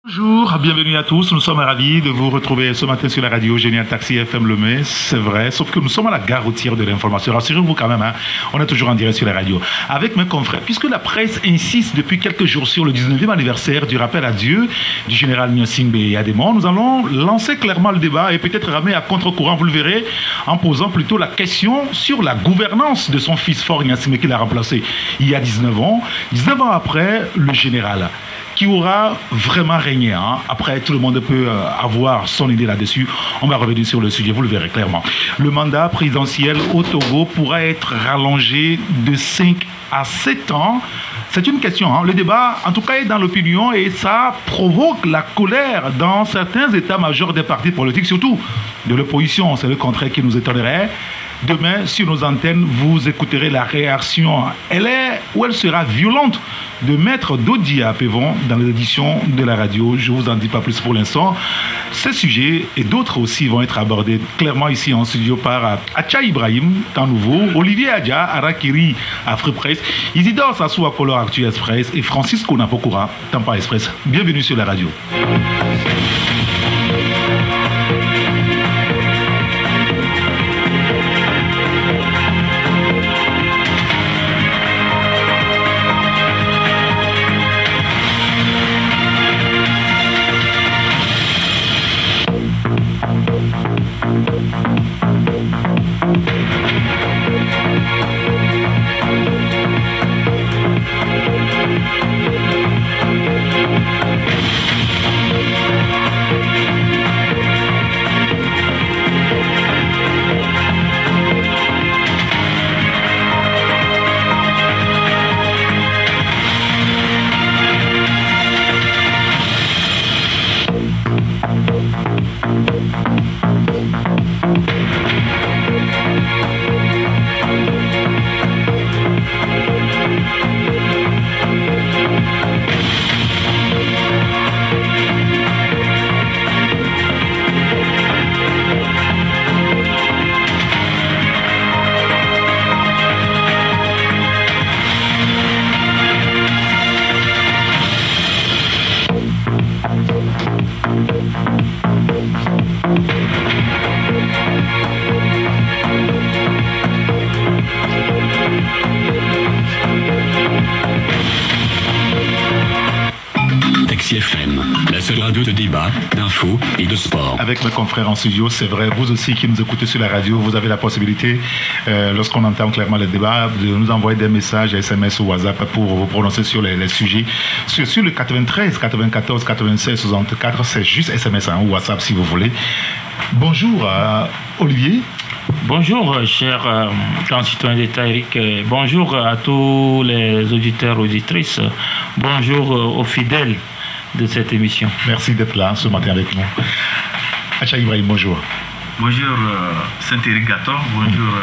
Bonjour, bienvenue à tous. Nous sommes ravis de vous retrouver ce matin sur la radio Génial Taxi FM Lemay. C'est vrai, sauf que nous sommes à la gare routière de l'information. Rassurez-vous quand même, on est toujours en direct sur la radio. Avec mes confrères, puisque la presse insiste depuis quelques jours sur le 19e anniversaire du rappel à Dieu du général Gnassingbé Adémon, nous allons lancer clairement le débat et peut-être ramer à contre-courant, vous le verrez, en posant plutôt la question sur la gouvernance de son fils fort Gnassingbé qu'il a remplacé il y a 19 ans. 19 ans après, le général qui aura vraiment régné. Après, tout le monde peut avoir son idée là-dessus. On va revenir sur le sujet, vous le verrez clairement. Le mandat présidentiel au Togo pourra être rallongé de 5 à 7 ans. C'est une question. Le débat, en tout cas, est dans l'opinion et ça provoque la colère dans certains états-majors des partis politiques, surtout de l'opposition. C'est le contraire qui nous étonnerait. Demain, sur nos antennes, vous écouterez la réaction. Elle est ou elle sera violente de Maître Dodi Apevon dans les éditions de la radio. Je ne vous en dis pas plus pour l'instant. Ces sujets et d'autres aussi vont être abordés clairement ici en studio par Acha Ibrahim, Temps Nouveau, Olivier Adja, Arakiri, Afri Presse, Isidore Sassou Akolo, Actu Express et Francisco Napokura, Tampa Express. Bienvenue sur la radio. De débat, d'infos et de sport. Avec mes confrères en studio, c'est vrai, vous aussi qui nous écoutez sur la radio, vous avez la possibilité, lorsqu'on entend clairement le débat, de nous envoyer des messages, SMS ou WhatsApp pour vous prononcer sur les sujets. Sur le 93, 94, 96, 64, c'est juste SMS ou WhatsApp si vous voulez. Bonjour Olivier. Bonjour, cher citoyen d'État Eric. Bonjour à tous les auditeurs, auditrices. Bonjour aux fidèles de cette émission. Merci d'être là ce matin avec nous. Acha Ibrahim, bonjour. Bonjour Saint-Éric Gaton, bonjour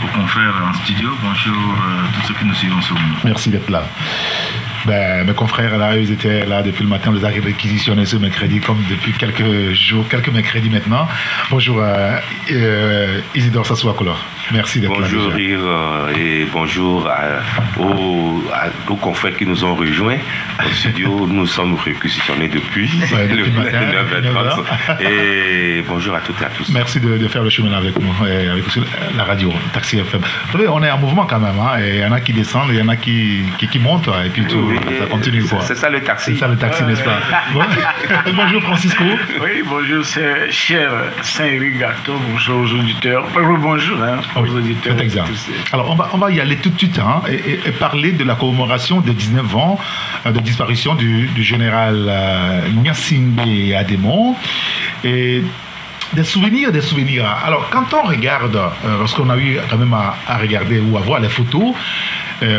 aux confrères en studio, bonjour tous ceux qui nous suivent sur nous. Merci d'être là. Mes confrères là, ils étaient là depuis le matin, on les a réquisitionnés ce mercredi comme depuis quelques jours, quelques mercredis maintenant. Bonjour Isidore Sassou Akolo. Merci d'être là. Bonjour et bonjour aux confrères qui nous ont rejoints au studio. Nous sommes réquisitionnés depuis le matin 9h30. Et bonjour à toutes et à tous. Merci de faire le chemin avec nous, avec la radio Taxi FM. Vous savez, on est en mouvement quand même. Et il y en a qui descendent, il y en a qui montent et puis tout. Ça continue quoi. C'est ça le taxi. C'est ça le taxi, n'est-ce pas? Bonjour Francisco. Oui, bonjour, c'est cher Saint-Éric Gaton, bonjour aux auditeurs. Bonjour aux auditeurs. C'est exact. Alors on va y aller tout de suite et parler de la commémoration des 19 ans de disparition du général Gnassingbé Adémon. Et des souvenirs. Alors, quand on regarde, parce qu'on a eu quand même à regarder ou à voir les photos,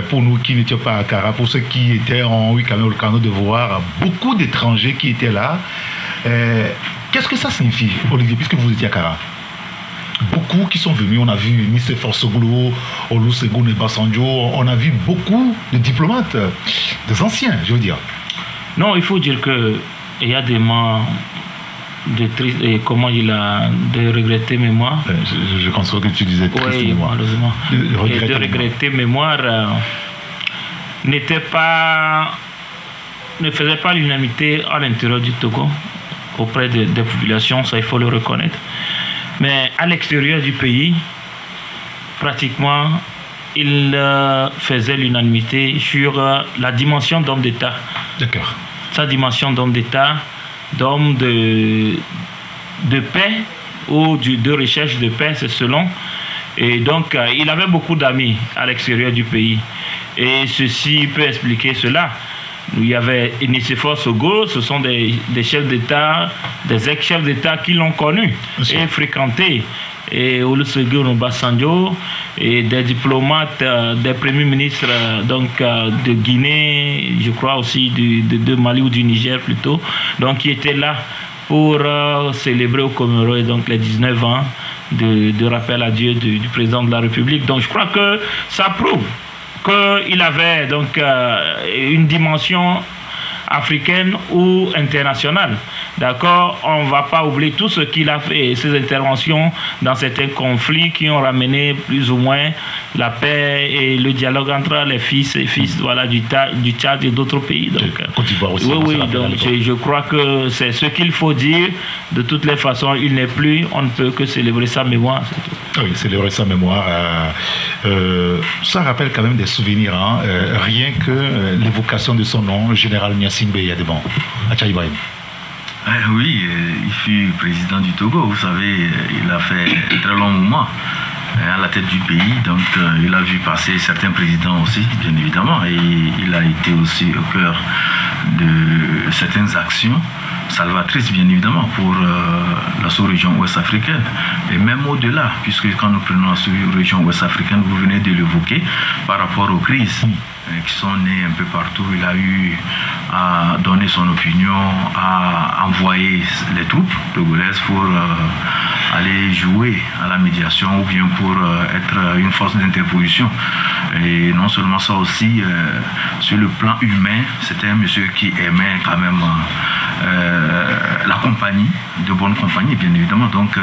pour nous qui n'étions pas à Accra, pour ceux qui étaient, ont eu quand même l'occasion de voir beaucoup d'étrangers qui étaient là. Qu'est-ce que ça signifie, Olivier, puisque vous étiez à Accra? Beaucoup qui sont venus, on a vu Mr. Forsoglu, Olusegun et Basanjo, on a vu beaucoup de diplomates, des anciens, je veux dire. Non, il faut dire qu'il y a des moments de triste, et comment il a de regretter mémoire. Je conçois que tu disais triste mémoire. Malheureusement. De regretter mémoire n'était pas ne faisait pas l'unanimité à l'intérieur du Togo, auprès des populations, ça il faut le reconnaître. Mais à l'extérieur du pays, pratiquement, il faisait l'unanimité sur la dimension d'homme d'État. D'accord. Sa dimension d'homme d'État, d'homme de paix ou de recherche de paix, c'est selon. Et donc, il avait beaucoup d'amis à l'extérieur du pays. Et ceci peut expliquer cela. Il y avait Nicéphore Sogo, ce sont des chefs d'État, des ex-chefs d'État qui l'ont connu et fréquenté. Et Olusegun Obasanjo, et des diplomates, des premiers ministres de Guinée, je crois aussi de Mali ou du Niger plutôt, donc qui étaient là pour célébrer au Comoro donc les 19 ans de rappel à Dieu du président de la République. Donc je crois que ça prouve qu'il avait donc une dimension africaine ou internationale. D'accord, on ne va pas oublier tout ce qu'il a fait, ses interventions dans certains conflits qui ont ramené plus ou moins la paix et le dialogue entre les fils voilà, du Tchad et d'autres pays. Donc, Côte d'Ivoire aussi. Oui, donc je crois que c'est ce qu'il faut dire. De toutes les façons, il n'est plus, on ne peut que célébrer sa mémoire. Oui, célébrer sa mémoire. Ça rappelle quand même des souvenirs, hein, rien que l'évocation de son nom, le général Gnassingbé Yadéban, à Tchaïbaïm. Oui, il fut président du Togo, vous savez, il a fait un très long moment à la tête du pays, donc il a vu passer certains présidents aussi, bien évidemment, et il a été aussi au cœur de certaines actions salvatrices, bien évidemment, pour la sous-région ouest-africaine, et même au-delà, puisque quand nous prenons la sous-région ouest-africaine, vous venez de l'évoquer, par rapport aux crises qui sont nées un peu partout, il a eu à donner son opinion, à envoyer les troupes togolaises pour aller jouer à la médiation ou bien pour être une force d'interposition. Et non seulement ça aussi, sur le plan humain, c'était un monsieur qui aimait quand même la compagnie, de bonne compagnie bien évidemment. Donc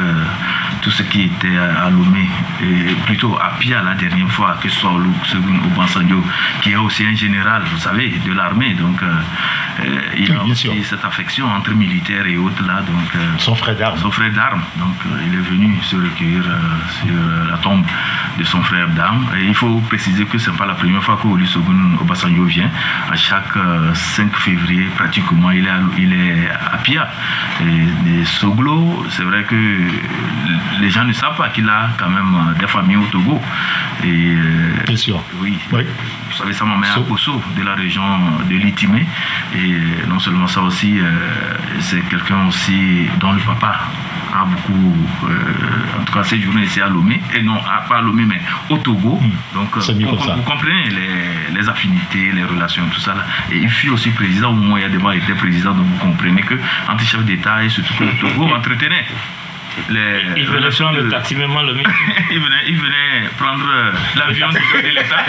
tout ce qui était à Lomé, et plutôt à Pia la dernière fois, que ce soit Olusegun Obasanjo, qui est aussi un général, vous savez, de l'armée, donc il a aussi cette affection entre militaires et autres là, donc son frère d'armes. Donc il est venu se recueillir sur la tombe de son frère d'armes. Et il faut préciser que ce n'est pas la première fois que Olusegun Obasanjo vient. À chaque 5 février, pratiquement, il est à Pia. Et Soglo, c'est vrai que les gens ne savent pas qu'il a quand même des familles au Togo. Et, bien sûr. Oui. Vous savez, sa maman est à Kosso, de la région de Litimé. Et non seulement ça aussi, c'est quelqu'un aussi dont le papa a beaucoup, en tout cas ces journées ici à Lomé, et non pas à Lomé mais au Togo. Donc vous comprenez les affinités, les relations, tout ça là. Et il fut aussi président, au moment où il y a des mois, il était président, donc vous comprenez que entre chefs d'État et surtout que le Togo entretenait il venait prendre le taxi, même le il venait prendre l'avion du chef de l'État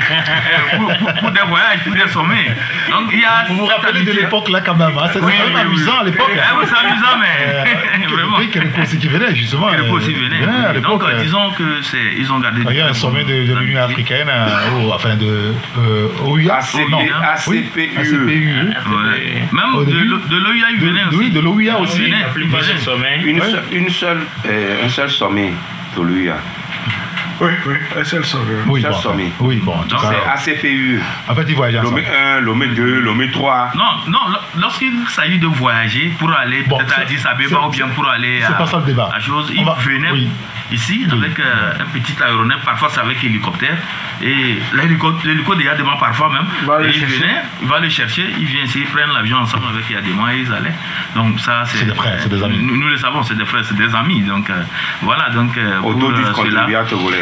pour des voyages, pour des sommets. Donc, vous vous rappelez de l'époque là quand même, hein? C'est amusant à l'époque. Oui, c'est amusant, mais vraiment. Oui, Kérépo aussi qui venait justement. Kérépo aussi venait. Donc, disons qu'ils ont gardé. Il y a un sommet de l'Union africaine, enfin de OUA. ACPU. Même de l'OUA, il venait aussi. Oui, de l'OUA aussi. Un seul sommet de l'UA. Oui, un seul sommet. Oui, un seul sommet. Oui, bon. Donc c'est ACPU. En fait, ils voyagent ensemble. Lomé 1, Lomé 2, Lomé 3. Non, lorsqu'il s'agit de voyager pour aller peut-être à Addis Abeba ou bien pour aller c'est pas ça le débat. à chose, il venait ici avec un petit aéronef, parfois c'est avec hélicoptère. Et l'hélico de Yadema parfois même, il va le chercher, il vient ici, ils prennent l'avion ensemble avec Yadema et ils allaient. Donc ça c'est des frères, c'est des amis. Nous le savons, c'est des frères, c'est des amis. Donc voilà, donc pour cela.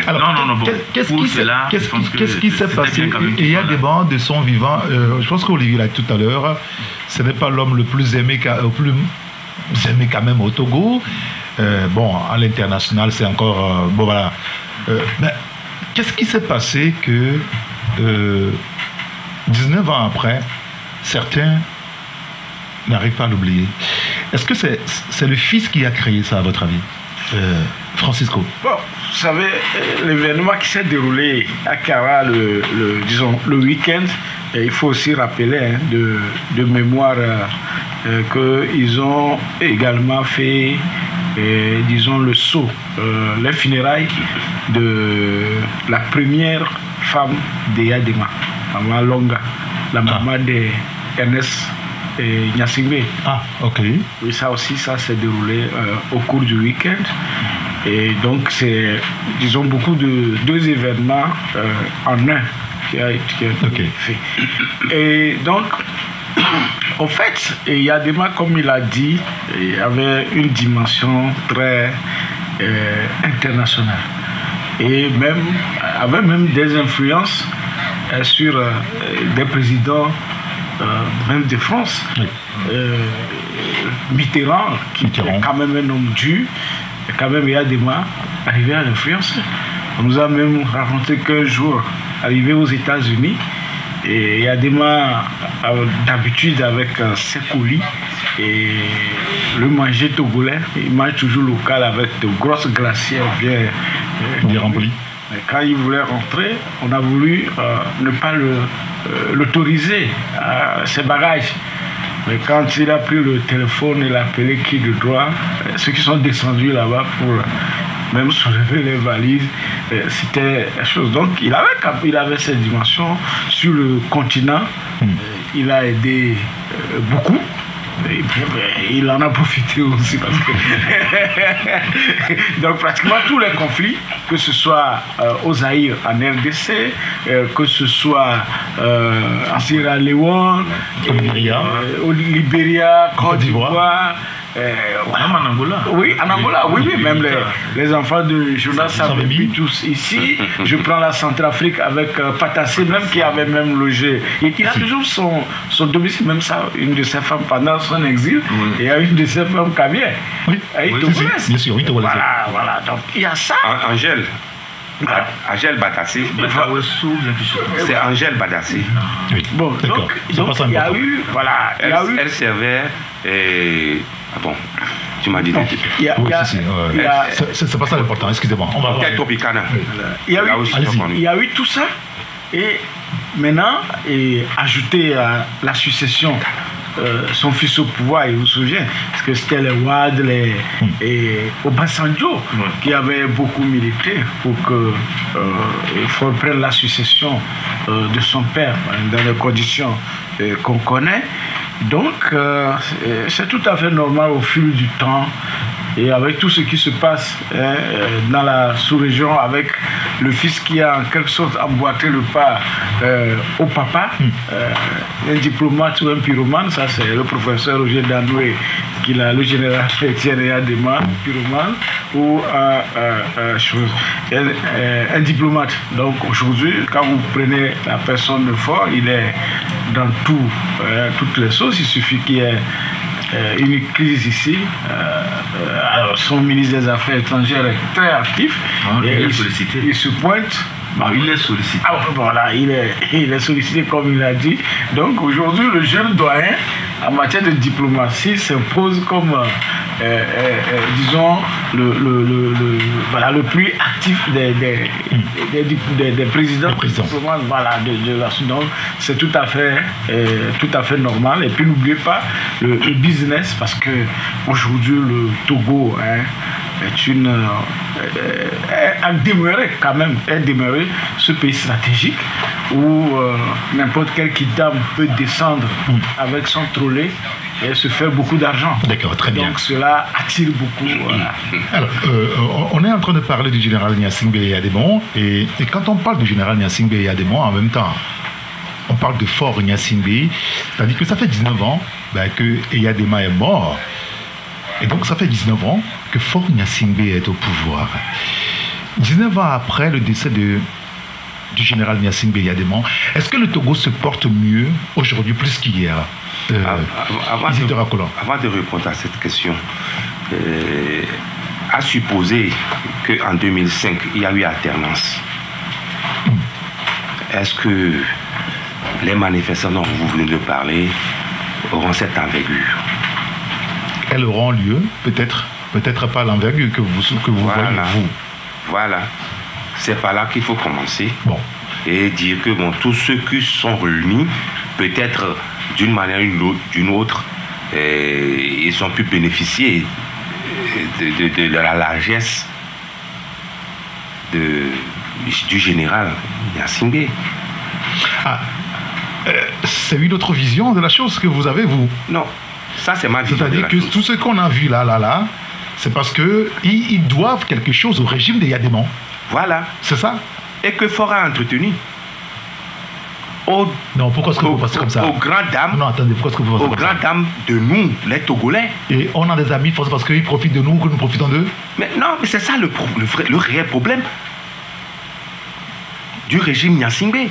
Alors, non, qu'est-ce qui s'est passé? Il y a des bandes de son vivant. Je pense qu'Olivier l'a dit tout à l'heure. Ce n'est pas l'homme le plus aimé quand même au Togo. Bon, à l'international, c'est encore bon voilà. Mais qu'est-ce qui s'est passé que 19 ans après, certains n'arrivent pas à l'oublier? Est-ce que c'est le fils qui a créé ça, à votre avis, Francisco? Bon, vous savez, l'événement qui s'est déroulé à Kara le week-end Et il faut aussi rappeler de mémoire qu'ils ont également fait, disons, le sceau, les funérailles de la première femme d'Eyadema, Maman Longa, la maman d'Ernest Gnassingbé. Ah, ok. Oui, ça aussi, ça s'est déroulé au cours du week-end. Et donc, c'est, disons, deux événements en un qui a été fait. Et donc, en fait, Eyadema, comme il a dit, il avait une dimension très internationale. Et avait même des influences sur des présidents même de France. Oui. Mitterrand, qui était quand même un homme dur, et quand même Eyadema arrivé à l'influencer. On nous a même raconté qu'un jour, arrivé aux États-Unis, et Eyadema, d'habitude avec ses colis, et le manger togolais, il mange toujours local avec de grosses glacières bien remplies. Quand il voulait rentrer, on a voulu ne pas l'autoriser à ses bagages. Mais quand il a pris le téléphone et l'a appelé qui de droit, ceux qui sont descendus là-bas pour même soulever les valises, c'était la chose. Donc il avait cette dimension sur le continent. Il a aidé beaucoup. Et puis, il en a profité aussi parce que donc pratiquement tous les conflits, que ce soit au Zaïre en RDC, que ce soit en Sierra Leone, au Libéria, Côte d'Ivoire, même en Angola. Oui, en Angola, oui, même les enfants de Jonas Savimbi, tous ici. Je prends la Centrafrique avec Patassé, même qui avait même logé. Et il a toujours son domicile, même ça, une de ses femmes pendant son exil, et il y a une de ses femmes qui vient. Oui, bien sûr, oui, voilà, donc il y a ça. Angèle Batassé. C'est Angèle Batassé. Oui. Bon, donc il y a eu, voilà. Elle servait. Bon, tu m'as dit. C'est pas ça l'important, excusez-moi. On va voir. Il y a eu tout ça. Et maintenant, ajouter à la succession, son fils au pouvoir, il vous souvient, parce que c'était les Ouad, et Obasanjo qui avaient beaucoup milité pour que Faure prenne la succession de son père dans les conditions qu'on connaît. Donc, c'est tout à fait normal au fil du temps et avec tout ce qui se passe dans la sous-région, avec le fils qui a en quelque sorte emboîté le pas au papa, un diplomate ou un pyromane, ça c'est le professeur Roger Danoué, le général Etienne Eyadema, pyromane, ou un diplomate. Donc aujourd'hui, quand vous prenez la personne de Faure, il est dans toutes les sauces. Il suffit qu'il y ait une crise ici. Alors son ministre des Affaires étrangères est très actif. Il se pointe. Il est sollicité. Voilà, il est sollicité comme il l'a dit. Donc aujourd'hui, le jeune doyen en matière de diplomatie s'impose comme, disons, le plus actif des présidents. Voilà, de la Soudan. C'est tout à fait normal. Et puis n'oubliez pas le business, parce que aujourd'hui le Togo a demeuré ce pays stratégique où n'importe quel kidam peut descendre avec son trolley et se faire beaucoup d'argent. D'accord, très bien. Donc cela attire beaucoup. Voilà. Alors, on est en train de parler du général Gnassingbé Eyadema, et quand on parle du général Gnassingbé Eyadema, en même temps, on parle de Faure Gnassingbé, c'est-à-dire que ça fait 19 ans que Eyadema est mort. Et donc ça fait 19 ans que Faure Gnassingbé est au pouvoir. 19 ans après le décès du général Gnassingbé Eyadema, est-ce que le Togo se porte mieux aujourd'hui plus qu'hier? Avant de répondre à cette question, à supposer qu'en 2005, il y a eu alternance, est-ce que les manifestants dont vous venez de parler auront cette envergure? Elles auront lieu, peut-être pas l'envergure que vous voyez, vous. Voilà. C'est par là qu'il faut commencer. Bon. et dire que bon, tous ceux qui sont réunis, peut-être d'une manière ou d'une autre, ils ont pu bénéficier de la largesse du général Gnassingbé. Ah, c'est une autre vision de la chose que vous avez, vous? Non, ça c'est ma vision. C'est-à-dire que tout ce qu'on a vu là, c'est parce qu'ils doivent quelque chose au régime des Yadéman. Voilà. C'est ça? Et que Fora a entretenu. Non, pourquoi est-ce que vous pensez comme ça? Aux grandes dames. Non, attendez, pourquoi est-ce que vous pensez aux comme ça? grandes dames de nous, les Togolais. Et on a des amis parce qu'ils profitent de nous, que nous profitons d'eux? Mais non, mais c'est ça le réel problème du régime Gnassingbé,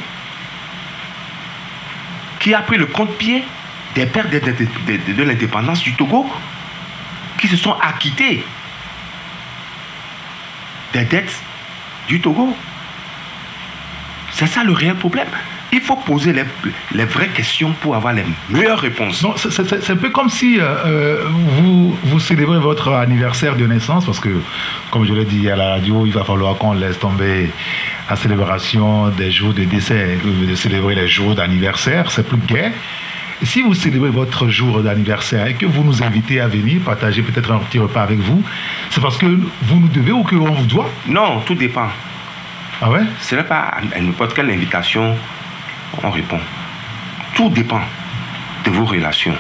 qui a pris le contre-pied des pères de l'indépendance du Togo, qui se sont acquittés des dettes du Togo. C'est ça le réel problème. Il faut poser les vraies questions pour avoir les meilleures réponses. Non, c'est un peu comme si vous célébrez votre anniversaire de naissance, parce que, comme je l'ai dit à la radio, il va falloir qu'on laisse tomber la célébration des jours de décès, de célébrer les jours d'anniversaire, c'est plus gai. Et si vous célébrez votre jour d'anniversaire et que vous nous invitez à venir partager peut-être un petit repas avec vous, c'est parce que vous nous devez ou que l'on vous doit? Non, tout dépend. Ah ouais? Ce n'est pas à n'importe quelle invitation on répond. Tout dépend de vos relations.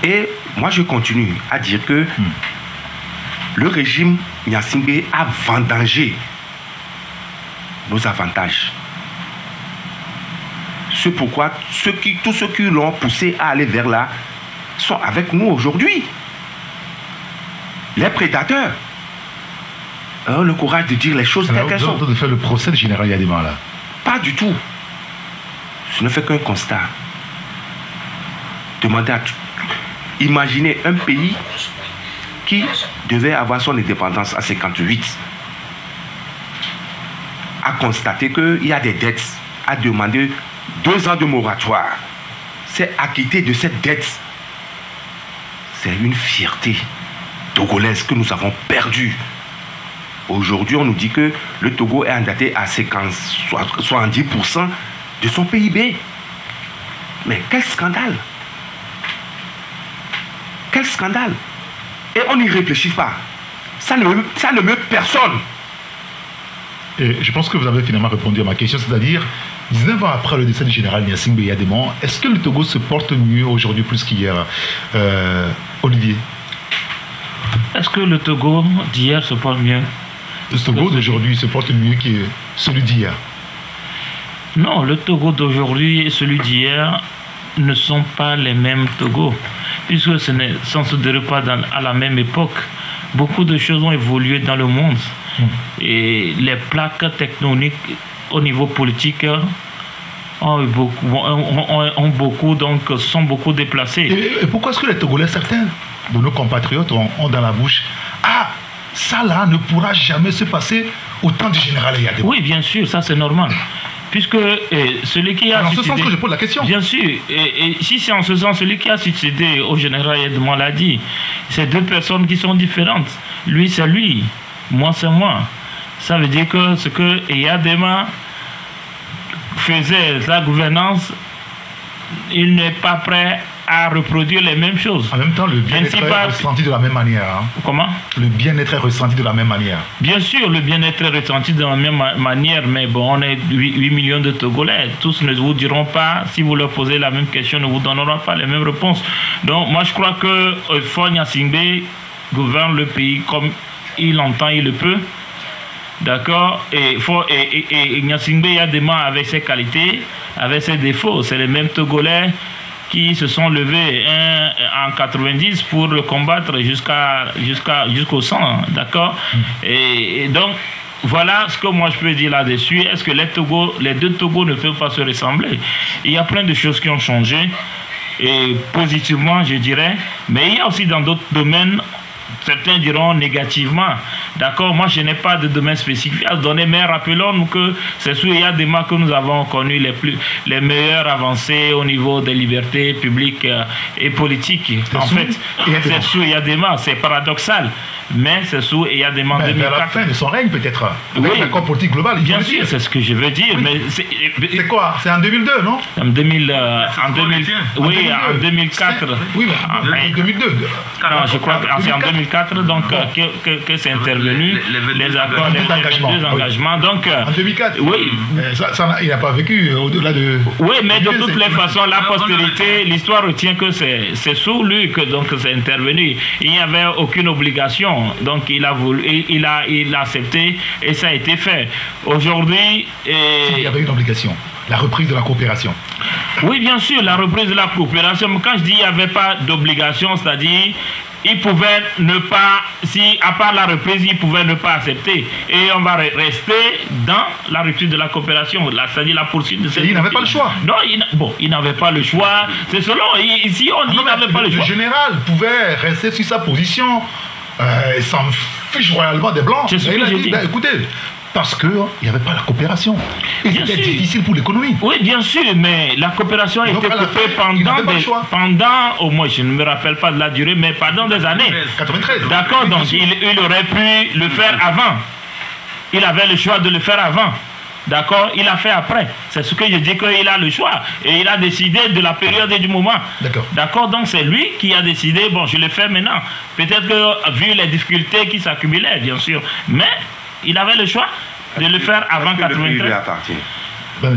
Et moi, je continue à dire que le régime Gnassingbé a vendangé nos avantages. C'est pourquoi tous ceux qui l'ont poussé à aller vers là sont avec nous aujourd'hui. Les prédateurs ont le courage de dire les choses telles qu'elles sont. Vous êtes de faire le procès du général Yadéman là? Pas du tout. Je ne fais qu'un constat. Demandez à imaginez un pays qui devait avoir son indépendance en 1958, a constaté qu'il y a des dettes, a demandé 2 ans de moratoire, s'est acquitté de cette dette. C'est une fierté togolaise que nous avons perdue. Aujourd'hui, on nous dit que le Togo est endetté à 70% de son PIB. Mais quel scandale! Quel scandale! Et on n'y réfléchit pas. Ça ne meut personne. Et je pense que vous avez finalement répondu à ma question, c'est-à-dire, 19 ans après le décès du général Gnassingbé Yadéman, est-ce que le Togo se porte mieux aujourd'hui plus qu'hier, Olivier? Est-ce que le Togo d'hier se porte mieux? Le Togo d'aujourd'hui se porte mieux que celui d'hier? Non, le Togo d'aujourd'hui et celui d'hier ne sont pas les mêmes Togo, puisque ça ne se déroule pas à la même époque. Beaucoup de choses ont évolué dans le monde. Et les plaques tectoniques au niveau politique sont beaucoup déplacées. Et pourquoi est-ce que les Togolais, certains de nos compatriotes ont dans la bouche « Ah, ça là ne pourra jamais se passer au temps du général Yadéman ». Oui, bien sûr, ça c'est normal. Puisque celui qui a succédé... C'est en ce sens que je pose la question. Bien sûr. Et si c'est en ce sens, celui qui a succédé au général Yadéman l'a dit. C'est 2 personnes qui sont différentes. Lui, c'est lui. Moi, c'est moi. Ça veut dire que ce que Yadéman faisait, la gouvernance, il n'est pas prêt à reproduire les mêmes choses. En même temps, le bien-être est ressenti de la même manière. Hein. Comment? Le bien-être est ressenti de la même manière. Bien sûr, le bien-être est ressenti de la même manière, mais bon, on est 8 millions de Togolais. Tous ne vous diront pas, si vous leur posez la même question, ne vous donneront pas les mêmes réponses. Donc, moi, je crois que Faure Gnassingbé gouverne le pays comme il entend, il le peut. D'accord? Et Gnassingbé Yadéman, avec ses qualités, avec ses défauts, c'est les mêmes Togolais qui se sont levés en 90 pour le combattre jusqu'au sang, d'accord? Et donc, voilà ce que moi je peux dire là-dessus. Est-ce que les 2 Togos ne peuvent pas se ressembler? Il y a plein de choses qui ont changé, et positivement, je dirais, mais il y a aussi dans d'autres domaines, certains diront négativement, D'accord, moi je n'ai pas de domaine spécifique à donner, mais rappelons-nous que c'est sous Eyadema que nous avons connu les meilleures avancées au niveau des libertés publiques et politiques. En fait, c'est sous Eyadema, c'est paradoxal. Mais c'est sous Eyadema en 2004. À la fin de son règne, peut-être. Oui, l'accord politique global. Bien sûr, c'est ce que je veux dire. Oui. Mais c'est quoi? C'est en 2002, non? En 2004. Oui, mais en 2002. Non, je crois que c'est en 2004 donc, que c'est intervenu, les accords, les deux engagements. Donc, en 2004, oui. Il n'a pas vécu au-delà de... Oui, mais de toutes les façons, la postérité, l'histoire retient que c'est sous lui que c'est intervenu. Il n'y avait aucune obligation. Donc il a voulu, il a accepté et ça a été fait. Aujourd'hui, il y avait une obligation, la reprise de la coopération. Oui, bien sûr, la reprise de la coopération. Mais quand je dis il n'y avait pas d'obligation, c'est-à-dire il pouvait ne pas, si à part la reprise, il pouvait ne pas accepter. Et on va rester dans la reprise de la coopération, c'est-à-dire la poursuite de cette... Et il n'avait pas le choix. Non, il n'avait pas le choix. C'est selon, ici on dit qu'il n'avait pas le choix. Le général pouvait rester sur sa position. Il s'en fiche royalement des Blancs. C'est ce que j'ai dit. Écoutez, parce qu'il n'y avait pas la coopération. Et c'était difficile pour l'économie. Oui, bien sûr, mais la coopération a été coupée pendant, au moins, je ne me rappelle pas de la durée, mais pendant des années. 93. D'accord, donc il aurait pu le faire avant. Il avait le choix de le faire avant. D'accord, il a fait après. C'est ce que je dis qu'il a le choix. Et il a décidé de la période et du moment. D'accord, donc c'est lui qui a décidé, bon, je le fais maintenant. Peut-être que, vu les difficultés qui s'accumulaient, bien sûr. Mais il avait le choix de le faire avant 93.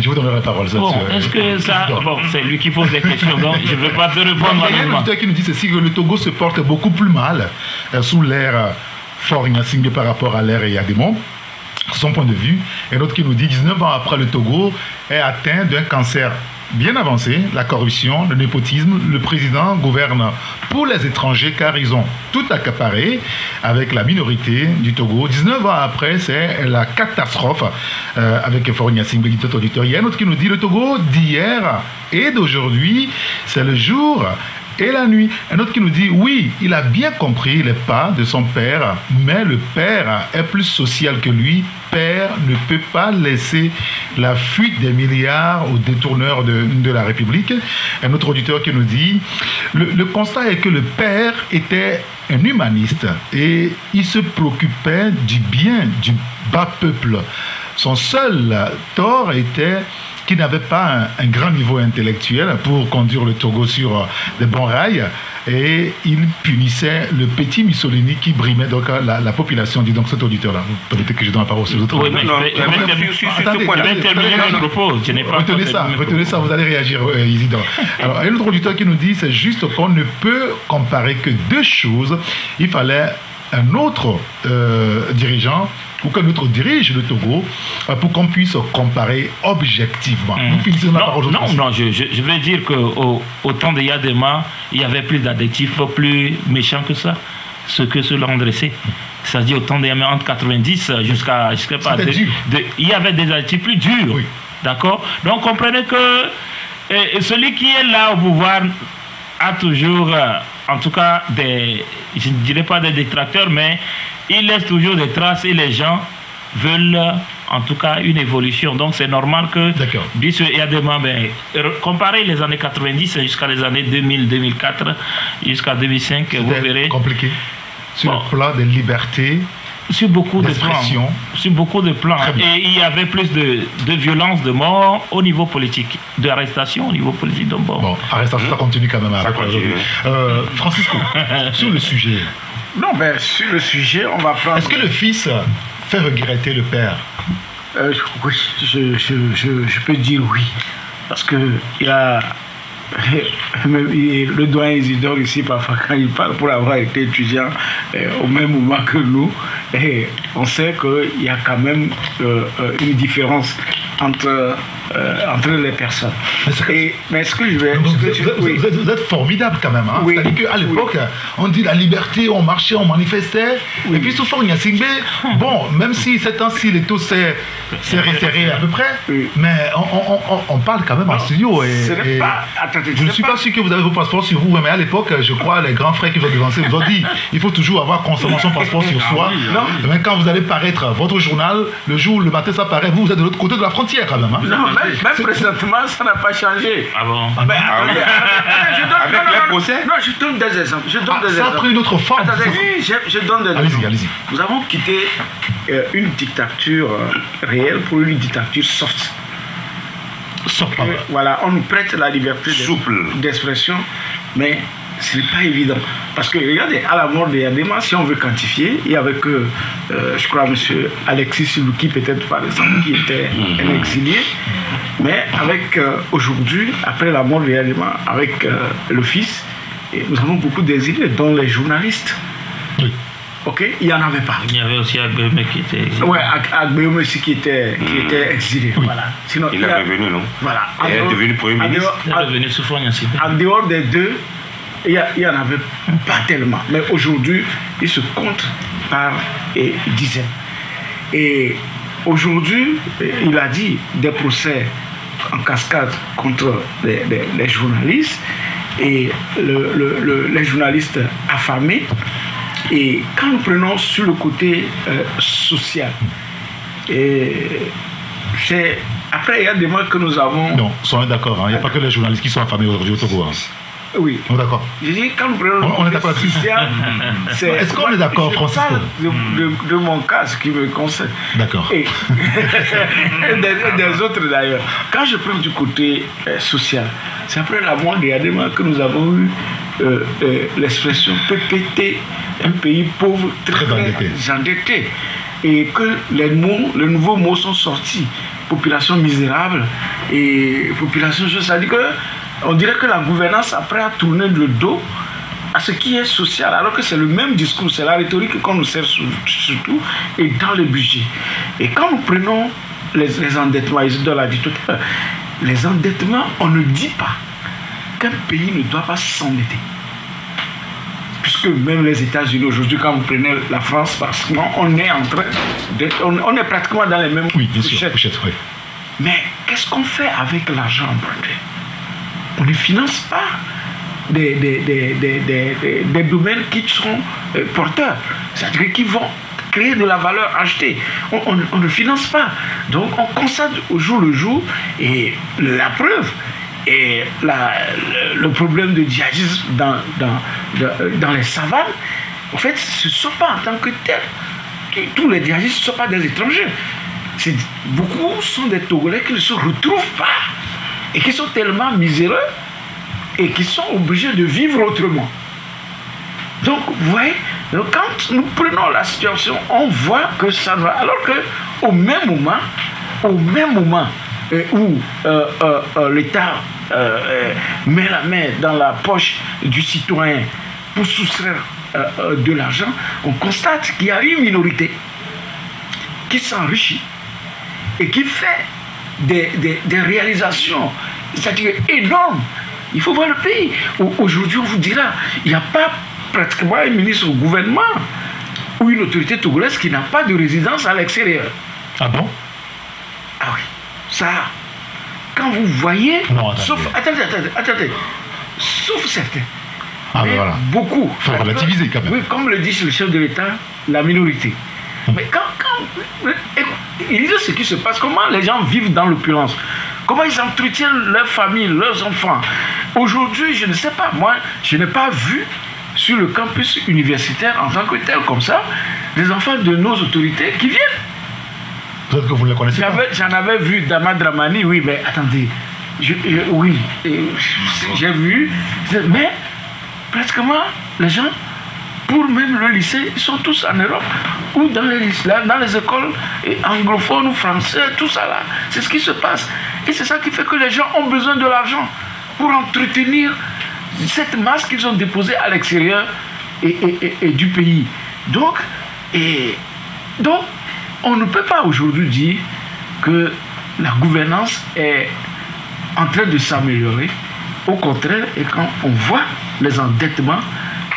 Je vous donnerai la parole. Bon, est-ce que ça... Bon, c'est lui qui pose des questions, donc je ne veux pas te répondre. Il y a un auditeur qui nous dit ceci, que le Togo se porte beaucoup plus mal sous l'ère Faure Gnassingbé par rapport à l'ère Eyadema. Son point de vue, et l'autre qui nous dit 19 ans après, le Togo est atteint d'un cancer bien avancé, la corruption, le népotisme. Le président gouverne pour les étrangers car ils ont tout accaparé avec la minorité du Togo. 19 ans après, c'est la catastrophe avec Faure Gnassingbé, dit auditeur. Il y a un autre qui nous dit le Togo d'hier et d'aujourd'hui, c'est le jour et la nuit. Un autre qui nous dit, oui, il a bien compris les pas de son père, mais le père est plus social que lui. Père ne peut pas laisser la fuite des milliards aux détourneurs de la République. Un autre auditeur qui nous dit, le constat est que le père était un humaniste et il se préoccupait du bien du bas peuple. Son seul tort était qui n'avait pas un grand niveau intellectuel pour conduire le Togo sur des bons rails, et il punissait le petit Mussolini qui brimait donc la population. Dit donc cet auditeur-là. Peut-être que je donne la parole aux autres. Oui, mais retenez ça, vous allez réagir, Isidore. Alors, il y a un autre auditeur qui nous dit, c'est juste qu'on ne peut comparer que deux choses. Il fallait un autre dirigeant ou qu'un autre dirige le Togo pour qu'on puisse comparer objectivement. Non, je veux dire qu'au temps de Eyadema, il y avait plus d'adjectifs plus méchants que ça, ce que cela ont dressé. C'est-à-dire au temps d'Eyadema, entre 90 jusqu'à pas il y avait des adjectifs plus durs. Oui. D'accord? Donc comprenez que celui qui est là au pouvoir a toujours, en tout cas, je ne dirais pas des détracteurs, mais il laisse toujours des traces et les gens veulent, en tout cas, une évolution. Donc c'est normal que, bis Eyadema, comparez les années 90 jusqu'à les années 2000, 2004, jusqu'à 2005, vous verrez. Compliqué. Sur le plan des libertés. Sur beaucoup de plans. Sur beaucoup de plans. Et il y avait plus de violence, de mort au niveau politique, d'arrestation au niveau politique. Donc bon, arrestation, ça continue quand même. Ça continue. Francisco, sur le sujet. Non, mais sur le sujet, on va prendre... Est-ce que le fils fait regretter le père? Oui, je peux dire oui. Parce que il y a... le doyen Isidore ici, parfois, quand il parle, pour avoir été étudiant au même moment que nous, on sait qu'il y a quand même une différence entre entre les personnes. Mais ce que je vais... Vous êtes formidable quand même. Hein? Oui. C'est-à-dire qu'à l'époque, on dit la liberté, on marchait, on manifestait. Oui. Et puis souvent, il y a Singbe. Bon, même si ces temps-ci, les taux s'est resserré à peu près, oui. Mais on parle quand même en studio. Je ne suis pas sûr que vous avez vos passeports sur vous, mais à l'époque, je crois, les grands frères qui vous ont devancé vous ont dit il faut toujours avoir constamment son passeport sur soi. Mais quand vous allez paraître votre journal, le matin ça paraît, vous êtes de l'autre côté de la frontière quand même. Hein? Non, même présentement, ça n'a pas changé. Ah bon? Avec les procès? Non, je donne des exemples. Ça a pris une autre forme. Attendez, je donne des exemples. Allez-y. Nous avons quitté une dictature réelle pour une dictature soft. Voilà, on nous prête la liberté d'expression, mais ce n'est pas évident. Parce que regardez, à la mort de Yadema, si on veut quantifier, il y avait que, je crois, M. Alexis Silouki, peut-être par exemple, qui était un exilé. Mais avec aujourd'hui, après la mort de Yadema, avec le fils, nous avons beaucoup d'exilés, dont les journalistes. Oui. Ok, il n'y en avait pas. Il y avait aussi Agbéomé qui était exilé. Oui, Agbéomé aussi qui était exilé. Oui. Voilà. Sinon, il est revenu, non? Voilà. Il est devenu Premier ministre. Il est revenu sous Fournier. En dehors des deux, il n'y en avait pas tellement. Mais aujourd'hui, ils se comptent par dizaines. Et aujourd'hui, il a dit des procès en cascade contre les journalistes et les journalistes affamés. Et quand nous prenons sur le côté social, après il y a des mois que nous avons... Non, soyez d'accord, il n'y a pas que les journalistes qui sont affamés aujourd'hui au Togo. Hein. Oui. On est d'accord. Je dis, quand nous prenons on est d'accord social, est-ce qu'on est d'accord, Francis? De mon cas, ce qui me concerne. D'accord. Et des autres d'ailleurs. Quand je prends du côté social, c'est après la mort de Yadema que nous avons eu l'expression PPT, un pays pauvre, très endetté. Et que les nouveaux mots sont sortis. Population misérable et population juste. C'est-à-dire qu'on dirait que la gouvernance après a tourné le dos à ce qui est social, alors que c'est le même discours, c'est la rhétorique qu'on nous sert surtout et dans le budget. Et quand nous prenons les endettements, Isidore l'a dit tout à l'heure, les endettements, on ne dit pas qu'un pays ne doit pas s'endetter. Puisque même les États-Unis aujourd'hui, quand vous prenez la France, parce qu'on est en train on est pratiquement dans les mêmes pochettes. Oui. Mais qu'est-ce qu'on fait avec l'argent emprunté? On ne finance pas des domaines qui sont porteurs, c'est-à-dire qui vont créer de la valeur ajoutée. On ne finance pas. Donc on constate au jour le jour, et la preuve, et le problème de djihadisme dans les savanes, en fait, ce ne sont pas en tant que tels. Tous les djihadistes ne sont pas des étrangers. Beaucoup sont des Togolais qui ne se retrouvent pas et qui sont tellement miséreux et qui sont obligés de vivre autrement. Donc, vous voyez, quand nous prenons la situation, on voit que ça va. Alors qu'au même moment où l'État met la main dans la poche du citoyen pour soustraire de l'argent, on constate qu'il y a une minorité qui s'enrichit et qui fait des réalisations, c'est-à-dire énormes. Il faut voir le pays. Aujourd'hui, on vous dira, il n'y a pas pratiquement un ministre au gouvernement ou une autorité togolaise qui n'a pas de résidence à l'extérieur. Ah bon? Ah oui. Ça, quand vous voyez... Non, attendez. Sauf certains. Ah mais voilà. Beaucoup. Il faut relativiser quand même. Oui, comme le dit le chef de l'État, la minorité. Mais quand il dit ce qui se passe, comment les gens vivent dans l'opulence, comment ils entretiennent leur famille, leurs enfants. Aujourd'hui, je ne sais pas, moi, je n'ai pas vu sur le campus universitaire en tant que tel, comme ça, les enfants de nos autorités qui viennent. Peut-être que vous ne les connaissez pas. J'en avais vu Dama Dramani, oui, mais attendez, oui, j'ai vu, mais pratiquement les gens, pour même le lycée, ils sont tous en Europe ou dans les écoles anglophones ou français, tout ça là. C'est ce qui se passe. Et c'est ça qui fait que les gens ont besoin de l'argent pour entretenir cette masse qu'ils ont déposée à l'extérieur et du pays. Donc, on ne peut pas aujourd'hui dire que la gouvernance est en train de s'améliorer. Au contraire, et quand on voit les endettements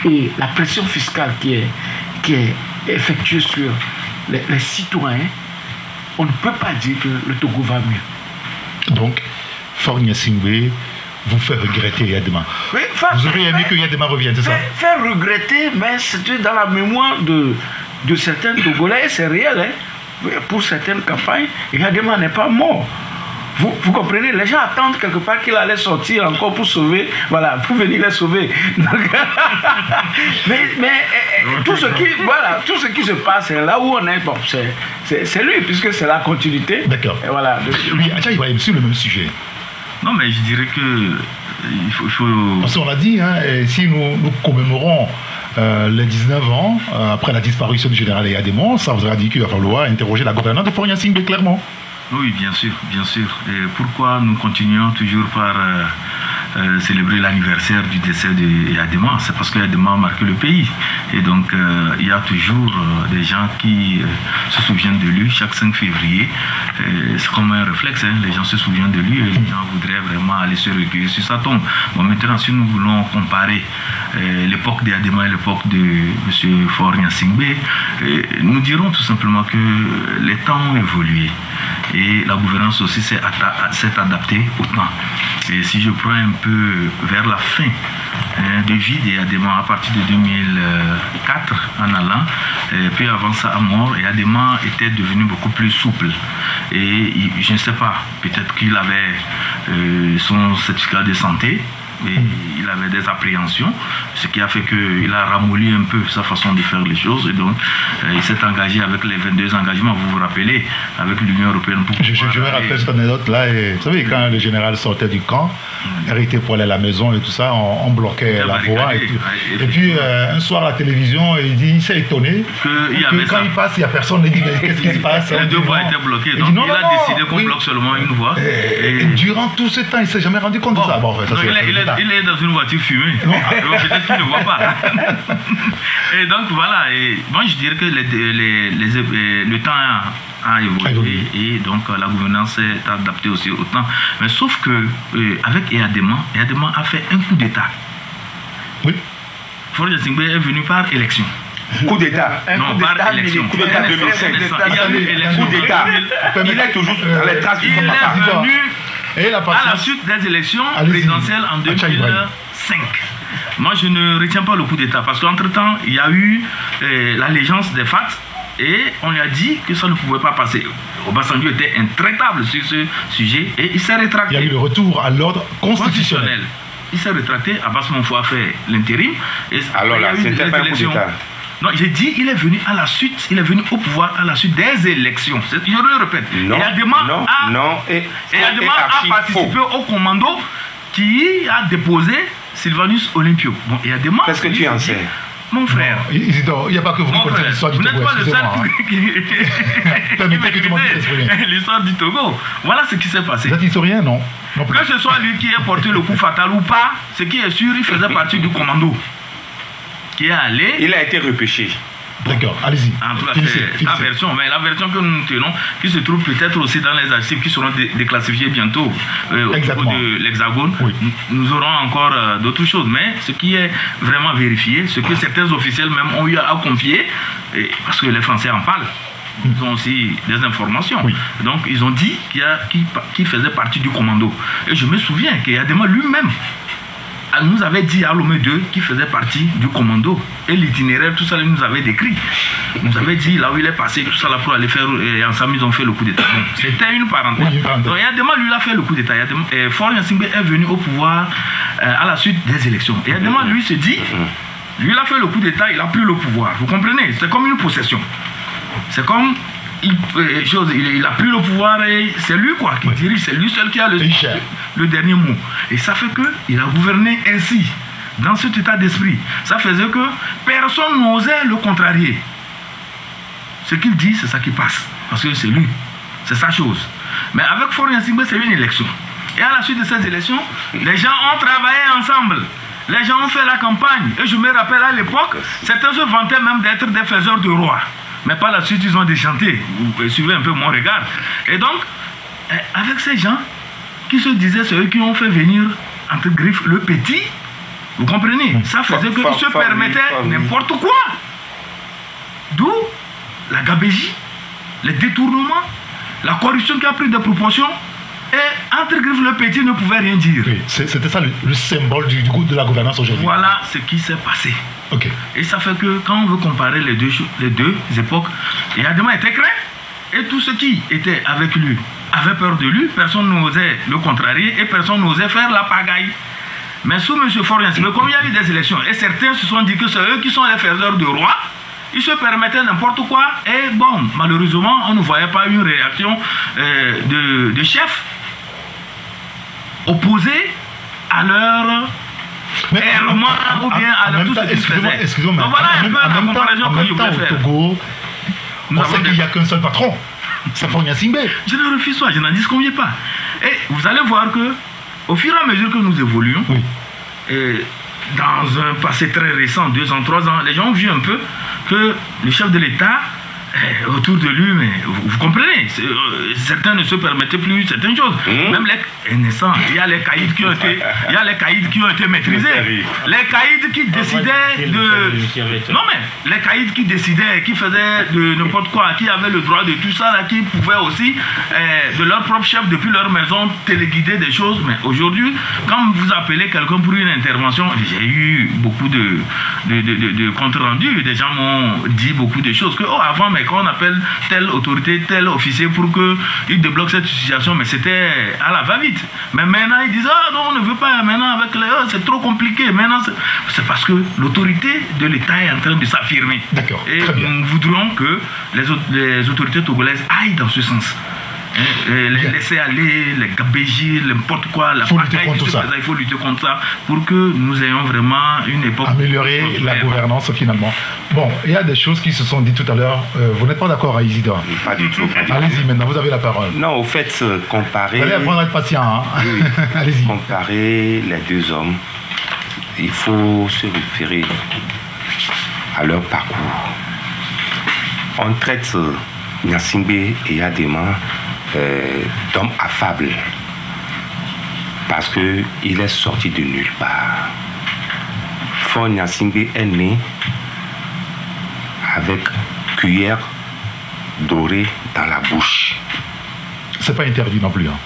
et la pression fiscale qui est effectuée sur les citoyens, on ne peut pas dire que le Togo va mieux. Donc, Faure Gnassingbé vous fait regretter Yadema. Oui, vous auriez aimé que Yadema revienne, c'est ça? Faire regretter, mais c'était dans la mémoire de certains Togolais, c'est réel. Hein. Pour certaines campagnes, Yadema n'est pas mort. Vous comprenez, les gens attendent quelque part qu'il allait sortir encore pour sauver, voilà, pour venir les sauver. mais tout ce qui se passe là où on est, bon, c'est lui, puisque c'est la continuité. D'accord. Voilà. Oui, Adja Ibrahim, sur le même sujet. Non, mais je dirais que il faut... Parce qu'on l'a dit, hein, si nous commémorons les 19 ans, après la disparition du général Yadema, ça voudra dire qu'il va falloir interroger la gouvernance de Faure Gnassingbé clairement. Oui, bien sûr, bien sûr. Et pourquoi nous continuons toujours par célébrer l'anniversaire du décès de Yadema? C'est parce que Yadema a marqué le pays. Et donc, il y a toujours des gens qui se souviennent de lui chaque 5 février. C'est comme un réflexe, hein. Les gens se souviennent de lui et les gens voudraient vraiment aller se recueillir sur sa tombe. Bon, maintenant, si nous voulons comparer l'époque de Yadema et l'époque de M. Faure Gnassingbé, nous dirons tout simplement que les temps ont évolué. Et la gouvernance aussi s'est adaptée au temps. Et si je prends un peu vers la fin de vie de Yadema à partir de 2004 en allant, puis avant ça à mort, Yadema était devenu beaucoup plus souple. Et je ne sais pas, peut-être qu'il avait son certificat de santé, et il avait des appréhensions, ce qui a fait qu'il a ramolli un peu sa façon de faire les choses, et donc il s'est engagé avec les 22 engagements, vous vous rappelez, avec l'Union européenne. Je me rappelle cette anecdote-là, et vous savez, quand le général sortait du camp, hérité pour aller à la maison et tout ça, on bloquait la voie. Et puis un soir à la télévision, il s'est étonné que quand il passe, il n'y a personne, il dit mais qu'est-ce qui se passe? Les deux voies étaient bloquées, donc il a décidé qu'on bloque seulement une voie. Et durant tout ce temps, il ne s'est jamais rendu compte de ça. Bon, il est dans une voiture fumée. Peut-être qu'il ne voit pas. Et donc voilà. Et moi je dirais que le temps a évolué et donc la gouvernance s'est adaptée aussi au temps. Mais sauf que avec Yadema a fait un coup d'État. Oui. Faure Gnassingbé est venu par élection. Coup d'État. Non, par élection. Coup d'État 2005. Il y a eu élection. Coup d'État. Il est toujours dans les traces de son papa. Il est venu à la suite des élections présidentielles en 2005. Moi, je ne retiens pas le coup d'État parce qu'entre-temps, il y a eu l'allégeance des FAT et on lui a dit que ça ne pouvait pas passer. Obasanjo était intraitable sur ce sujet et il s'est rétracté. Il y a eu le retour à l'ordre constitutionnel. Il s'est rétracté, Abbas Monfo a fait l'intérim. Alors là, c'était pas un coup d'État. Non, j'ai dit, il est venu à la suite, il est venu au pouvoir à la suite des élections. Je le répète. Non, et Yadema a participé au commando qui a déposé Sylvanus Olympio. Bon, Yadema... Qu'est-ce que tu en sais? Mon frère. Il n'y a pas que vous qui connaissez l'histoire du Togo. Vous n'êtes pas le seul l'histoire du Togo. Voilà ce qui s'est passé. Vous êtes historien, non? Que ce soit lui qui ait porté le coup fatal ou pas, ce qui est sûr, il faisait partie du commando. Qui est allé... Il a été repêché. D'accord, allez-y. En tout cas, c'est la version, mais la version que nous tenons, qui se trouve peut-être aussi dans les archives qui seront déclassifiées bientôt au niveau de l'Hexagone, oui. Nous aurons encore d'autres choses. Mais ce qui est vraiment vérifié, ce que certains officiels même ont eu à confier, parce que les Français en parlent, ils ont aussi des informations. Oui. Donc, ils ont dit qu'il faisait partie du commando. Et je me souviens qu'il y a des mois lui-même nous avait dit à Lomé 2 qu'il faisait partie du commando. Et l'itinéraire, tout ça, il nous avait décrit. Il nous avait dit là où il est passé, tout ça là pour aller faire. Et ensemble, ils ont fait le coup d'État. C'était une parenthèse. Oui, donc, Yadema, lui, il a fait le coup d'État. Faure Gnassingbé est venu au pouvoir à la suite des élections. Et Yadema, lui, se dit, lui, il a fait le coup d'État, il n'a plus le pouvoir. Vous comprenez? C'est comme une possession. C'est comme. Il a plus le pouvoir et c'est lui quoi qui dirige, c'est lui seul qui a le dernier mot. Et ça fait qu'il a gouverné ainsi, dans cet état d'esprit. Ça faisait que personne n'osait le contrarier. Ce qu'il dit, c'est ça qui passe. Parce que c'est lui, c'est sa chose. Mais avec Faure Gnassingbé, c'est une élection. Et à la suite de ces élections, les gens ont travaillé ensemble. Les gens ont fait la campagne. Et je me rappelle à l'époque, certains se vantaient même d'être des faiseurs de rois. Mais par la suite, ils ont déchanté. Vous suivez un peu mon regard. Et donc, avec ces gens qui se disaient, c'est eux qui ont fait venir, entre griffes, le petit, vous comprenez? Ça faisait qu'ils se permettaient n'importe quoi. D'où la gabégie, les détournements, la corruption qui a pris des proportions. Et entre griffes, le petit ne pouvait rien dire. Oui, c'était ça le symbole de la gouvernance aujourd'hui. Voilà ce qui s'est passé. Okay. Et ça fait que quand on veut comparer les deux époques, Eyadema était craint. Et tous ceux qui étaient avec lui avaient peur de lui. Personne n'osait le contrarier et personne n'osait faire la pagaille. Mais sous M. Faure Gnassingbé, comme il y a eu des élections, et certains se sont dit que c'est eux qui sont les faiseurs de roi, ils se permettaient n'importe quoi. Et bon, malheureusement, on ne voyait pas une réaction de chef opposé à leur errement ou bien à leur tout ce qu'ils faisaient. Excusez-moi, donc voilà un peu la comparaison que je voulais faire. Au Togo, on sait qu'il n'y a qu'un seul patron, c'est Faure Gnassingbé. Je ne refuse pas, je n'en disconviens pas. Et vous allez voir que, au fur et à mesure que nous évoluons, et dans un passé très récent, 2 ans, 3 ans, les gens ont vu un peu que le chef de l'État, autour de lui, mais vous comprenez, certains ne se permettaient plus certaines choses. Même les naissants, il y a les caïds qui ont été, maîtrisés. Les caïds qui décidaient de... Non mais, les caïds qui décidaient, qui faisaient de n'importe quoi, qui avaient le droit de tout ça, là, qui pouvaient aussi, de leur propre chef, depuis leur maison, téléguider des choses. Mais aujourd'hui, quand vous appelez quelqu'un pour une intervention, j'ai eu beaucoup de comptes rendus, des gens m'ont dit beaucoup de choses, que avant, mais quand on appelle telle autorité, tel officier pour qu'il débloque cette situation, mais c'était à la va-vite. Mais maintenant, ils disent, ah non, on ne veut pas, maintenant avec les... Oh, c'est trop compliqué. Maintenant, c'est parce que l'autorité de l'État est en train de s'affirmer. D'accord. Et nous voudrions que les autorités togolaises aillent dans ce sens. Les laisser aller, les gabégies, n'importe quoi, la pagaille, il faut lutter contre ça pour que nous ayons vraiment une époque... Améliorer la gouvernance finalement. Bon, il y a des choses qui se sont dites tout à l'heure. Vous n'êtes pas d'accord, Isidore? Pas du tout. Allez-y maintenant, vous avez la parole. Non, au fait, comparer... Vous allez apprendre à être patient. Hein? Oui, allez-y. Comparer les deux hommes, il faut se référer à leur parcours. On traite Gnassingbé et Eyadema d'homme affable parce qu'il est sorti de nulle part. Faure Gnassingbé est né avec cuillère dorée dans la bouche. C'est pas interdit non plus. Hein.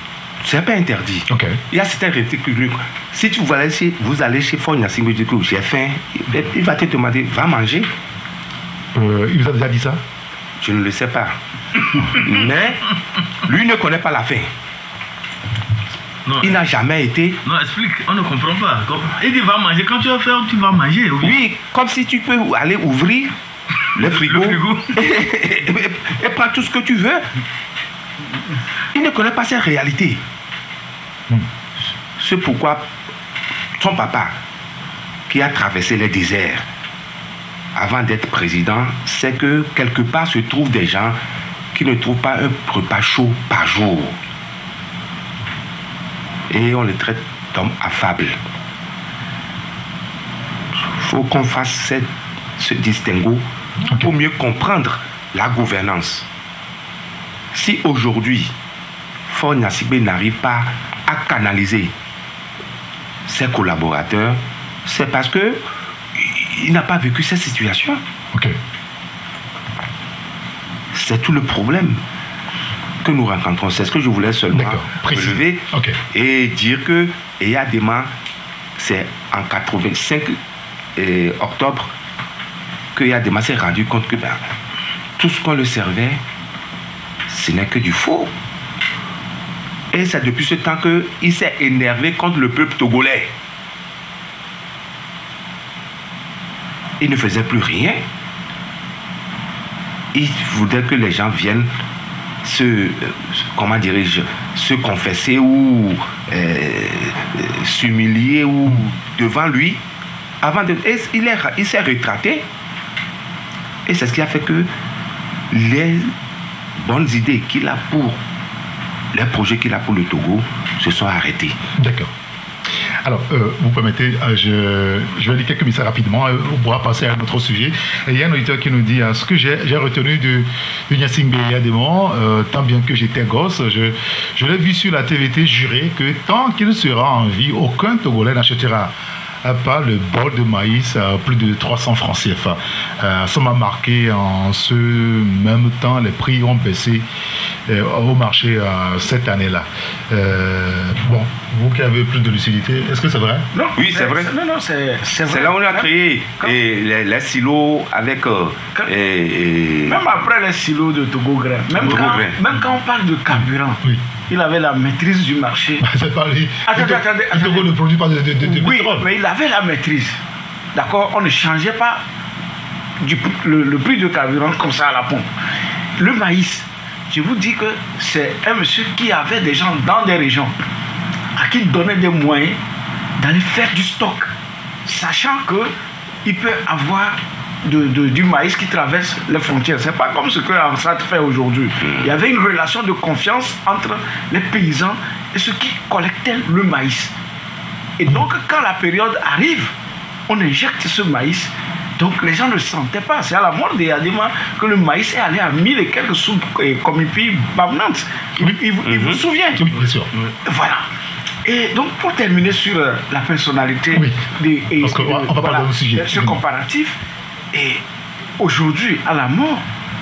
C'est pas interdit. Okay. Il y a certains réticulés. Si vous allez chez Faure Gnassingbé, du coup, j'ai faim, il va te demander, va manger. Il vous a déjà dit ça? Je ne le sais pas. Mais lui ne connaît pas la faim. Non, il n'a jamais été... Non, explique, on ne comprend pas. Il dit va manger, quand tu vas faire, tu vas manger. Oui, comme si tu peux aller ouvrir le frigo, et prendre tout ce que tu veux. Il ne connaît pas cette réalité. C'est pourquoi son papa, qui a traversé les déserts, avant d'être président, c'est que quelque part se trouvent des gens qui ne trouvent pas un repas chaud par jour. Et on les traite d'hommes affables. Il faut qu'on fasse ce distinguo pour mieux comprendre la gouvernance. Si aujourd'hui, Faure Gnassingbé n'arrive pas à canaliser ses collaborateurs, c'est parce que il n'a pas vécu cette situation. C'est tout le problème que nous rencontrons. C'est ce que je voulais seulement relever et dire que Eyadema, c'est en 85 octobre que Eyadema s'est rendu compte que tout ce qu'on le servait, ce n'est que du faux. Et c'est depuis ce temps qu'il s'est énervé contre le peuple togolais. Il ne faisait plus rien. Il voudrait que les gens viennent se confesser ou s'humilier ou devant lui. Et il s'est retraité. Et c'est ce qui a fait que les bonnes idées qu'il a pour les projets qu'il a pour le Togo se sont arrêtés. D'accord. Alors, vous permettez, je vais lire quelques messages rapidement, on pourra passer à un autre sujet. Et il y a un auditeur qui nous dit, ce que j'ai retenu de Gnassingbé Yadémon, tant bien que j'étais gosse, je l'ai vu sur la TVT jurer que tant qu'il sera en vie, aucun Togolais n'achètera pas le bol de maïs à plus de 300 francs CFA. Ça m'a marqué. En ce même temps, les prix ont baissé au marché cette année-là. Bon, vous qui avez plus de lucidité, est-ce que c'est vrai? Non, oui, c'est vrai. Non, c'est vrai. C'est là où on a créé les silos avec... Même après les silos de Togo Grain, même quand on parle de carburant, oui. Il avait la maîtrise du marché. C'est pas lui. Attendez. Togo ne produit pas de oui, pétrole. mais il avait la maîtrise. D'accord? On ne changeait pas le prix de carburant comme ça à la pompe. Le maïs, je vous dis que c'est un monsieur qui avait des gens dans des régions à qui il donnait des moyens d'aller faire du stock, sachant qu'il peut avoir du maïs qui traverse les frontières. C'est pas comme ce que Ansat fait aujourd'hui. Il y avait une relation de confiance entre les paysans et ceux qui collectaient le maïs. Et donc, quand la période arrive, on injecte ce maïs. Donc, les gens ne sentaient pas. C'est à la mort des Yadéma que le maïs est allé à 1000 et quelques sous comme il Babnant. Il vous souvient? Oui, bien sûr. Voilà. Et donc, pour terminer sur la personnalité, oui. Parce qu'on va parler du sujet. Ce comparatif, et aujourd'hui, à la mort,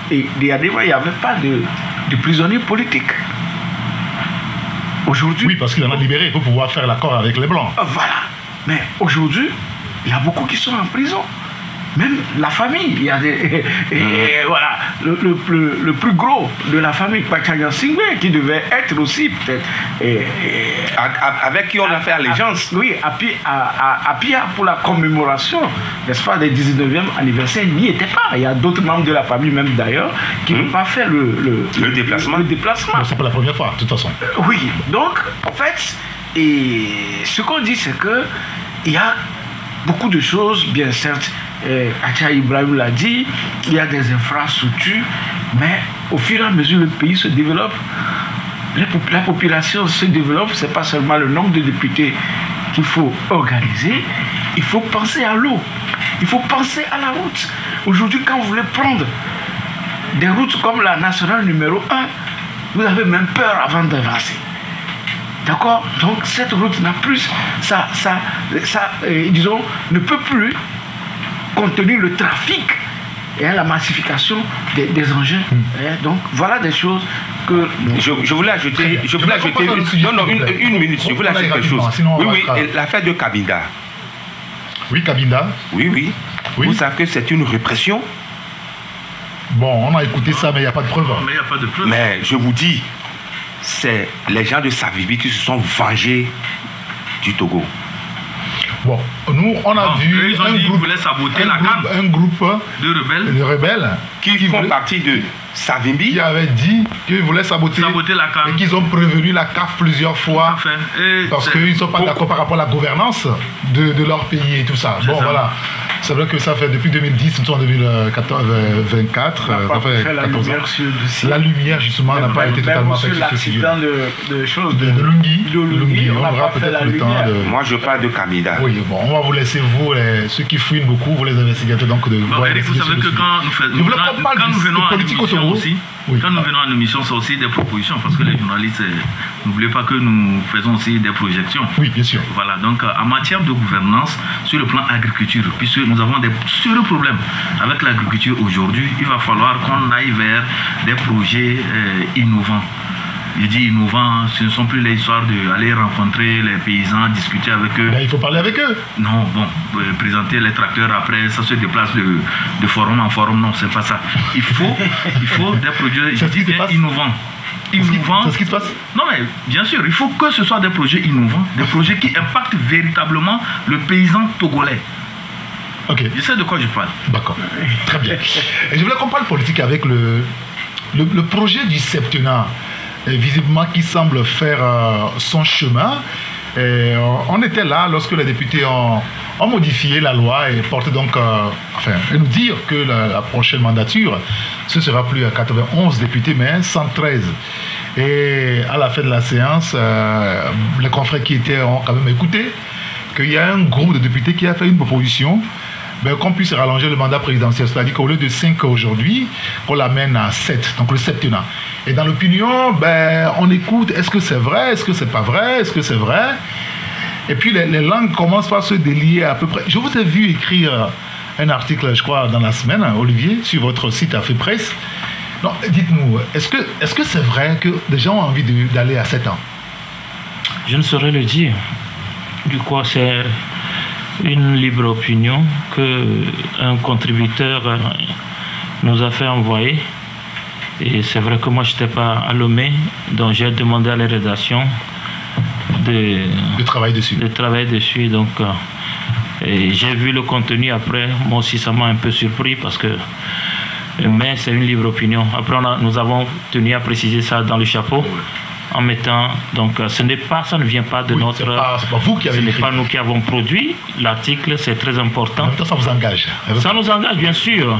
et il n'y avait pas de prisonniers politiques. Aujourd'hui. Oui, parce qu'il en a libéré pour pouvoir faire l'accord avec les Blancs. Voilà. Mais aujourd'hui, il y a beaucoup qui sont en prison. Même la famille, il y a des... voilà, le plus gros de la famille, Pachanya Singwe, qui devait être aussi peut-être... avec qui on a fait allégeance. Oui, à Pia pour la commémoration, n'est-ce pas, des 19e anniversaire, il n'y était pas. Il y a d'autres membres de la famille, même d'ailleurs, qui n'ont pas fait le déplacement. C'est pas la première fois, de toute façon. Oui, donc, en fait, ce qu'on dit, c'est que il y a beaucoup de choses, bien certes, Acha Ibrahim l'a dit, il y a des infrastructures, mais au fur et à mesure le pays se développe, la population se développe, ce n'est pas seulement le nombre de députés qu'il faut organiser, il faut penser à l'eau, il faut penser à la route. Aujourd'hui, quand vous voulez prendre des routes comme la nationale numéro 1, vous avez même peur avant d'avancer. D'accord? Donc cette route n'a plus, disons, ne peut plus contenir le trafic et la massification des engins. Donc voilà des choses que... Je voulais ajouter... une minute, je voulais ajouter quelque chose. Oui, l'affaire de Cabinda. Oui, Cabinda. Oui. Vous savez que c'est une répression. Bon, on a écouté ça, mais il n'y a pas de preuve. Mais il n'y a pas de preuve. Mais je vous dis, c'est les gens de Savibi qui se sont vengés du Togo. Bon, nous, on a vu un groupe de rebelles qui font partie de Savimbi, qui avait dit qu'ils voulaient saboter la CAF et qu'ils ont prévenu la CAF plusieurs fois parce qu'ils ne sont pas d'accord par rapport à la gouvernance de leur pays et tout ça. Bon, voilà. C'est vrai que ça fait depuis 2010, nous sommes en 2024. La lumière, justement, n'a pas été totalement faite sur ce sujet. De Lungi, on aura peut-être le temps de... Moi, je parle de Kamida. Oui, bon, on va vous laisser, vous, ceux qui fouinent beaucoup, vous les investigateurs, donc de... Bon, Eric, vous savez que quand nous venons à l'émission aussi, quand nous venons à l'émission, c'est aussi des propositions, parce que les journalistes, n'oubliez pas que nous faisons aussi des projections. Oui, bien sûr. Voilà, donc en matière de gouvernance, sur le plan agriculture, puisque nous avons des sérieux problèmes avec l'agriculture aujourd'hui, il va falloir qu'on aille vers des projets innovants. Je dis innovants, ce ne sont plus les histoires d'aller rencontrer les paysans, discuter avec eux. Ben, il faut parler avec eux. Non, bon, présenter les tracteurs après, ça se déplace de forum en forum, non, c'est pas ça. Il faut des projets innovants. C'est ce qui se passe? Non, mais bien sûr, il faut que ce soit des projets innovants, des projets qui impactent véritablement le paysan togolais. Ok. Je sais de quoi je parle. D'accord, très bien. Et je voulais qu'on parle politique avec le projet du septennat, visiblement qui semble faire son chemin. Et on était là lorsque les députés ont modifié la loi et porté donc, et nous dire que la prochaine mandature, ce ne sera plus à 91 députés, mais 113. Et à la fin de la séance, les confrères qui étaient ont quand même écouté. qu'il y a un groupe de députés qui a fait une proposition qu'on puisse rallonger le mandat présidentiel. C'est-à-dire qu'au lieu de 5 aujourd'hui, qu'on l'amène à 7, donc le septennat. Et dans l'opinion, on écoute, est-ce que c'est vrai, est-ce que c'est pas vrai, est-ce que c'est vrai? Et puis les langues commencent par se délier à peu près. Je vous ai vu écrire un article, je crois, dans la semaine, Olivier, sur votre site Afripresse. Non, dites-nous, est-ce que c'est vrai que des gens ont envie d'aller à 7 ans? Je ne saurais le dire. Du coup, c'est une libre opinion qu'un contributeur nous a fait envoyer. Et c'est vrai que moi, je n'étais pas à Lomé, donc j'ai demandé à la rédaction de travailler dessus. Donc, et j'ai vu le contenu après. Moi aussi, ça m'a un peu surpris parce que. Mais c'est une libre opinion. Après, nous avons tenu à préciser ça dans le chapeau. En mettant, donc ça ne vient pas de notre. C'est pas vous qui avez écrit. Ce n'est pas nous qui avons produit l'article, c'est très important. En même temps, ça vous engage. Ça nous engage, bien sûr.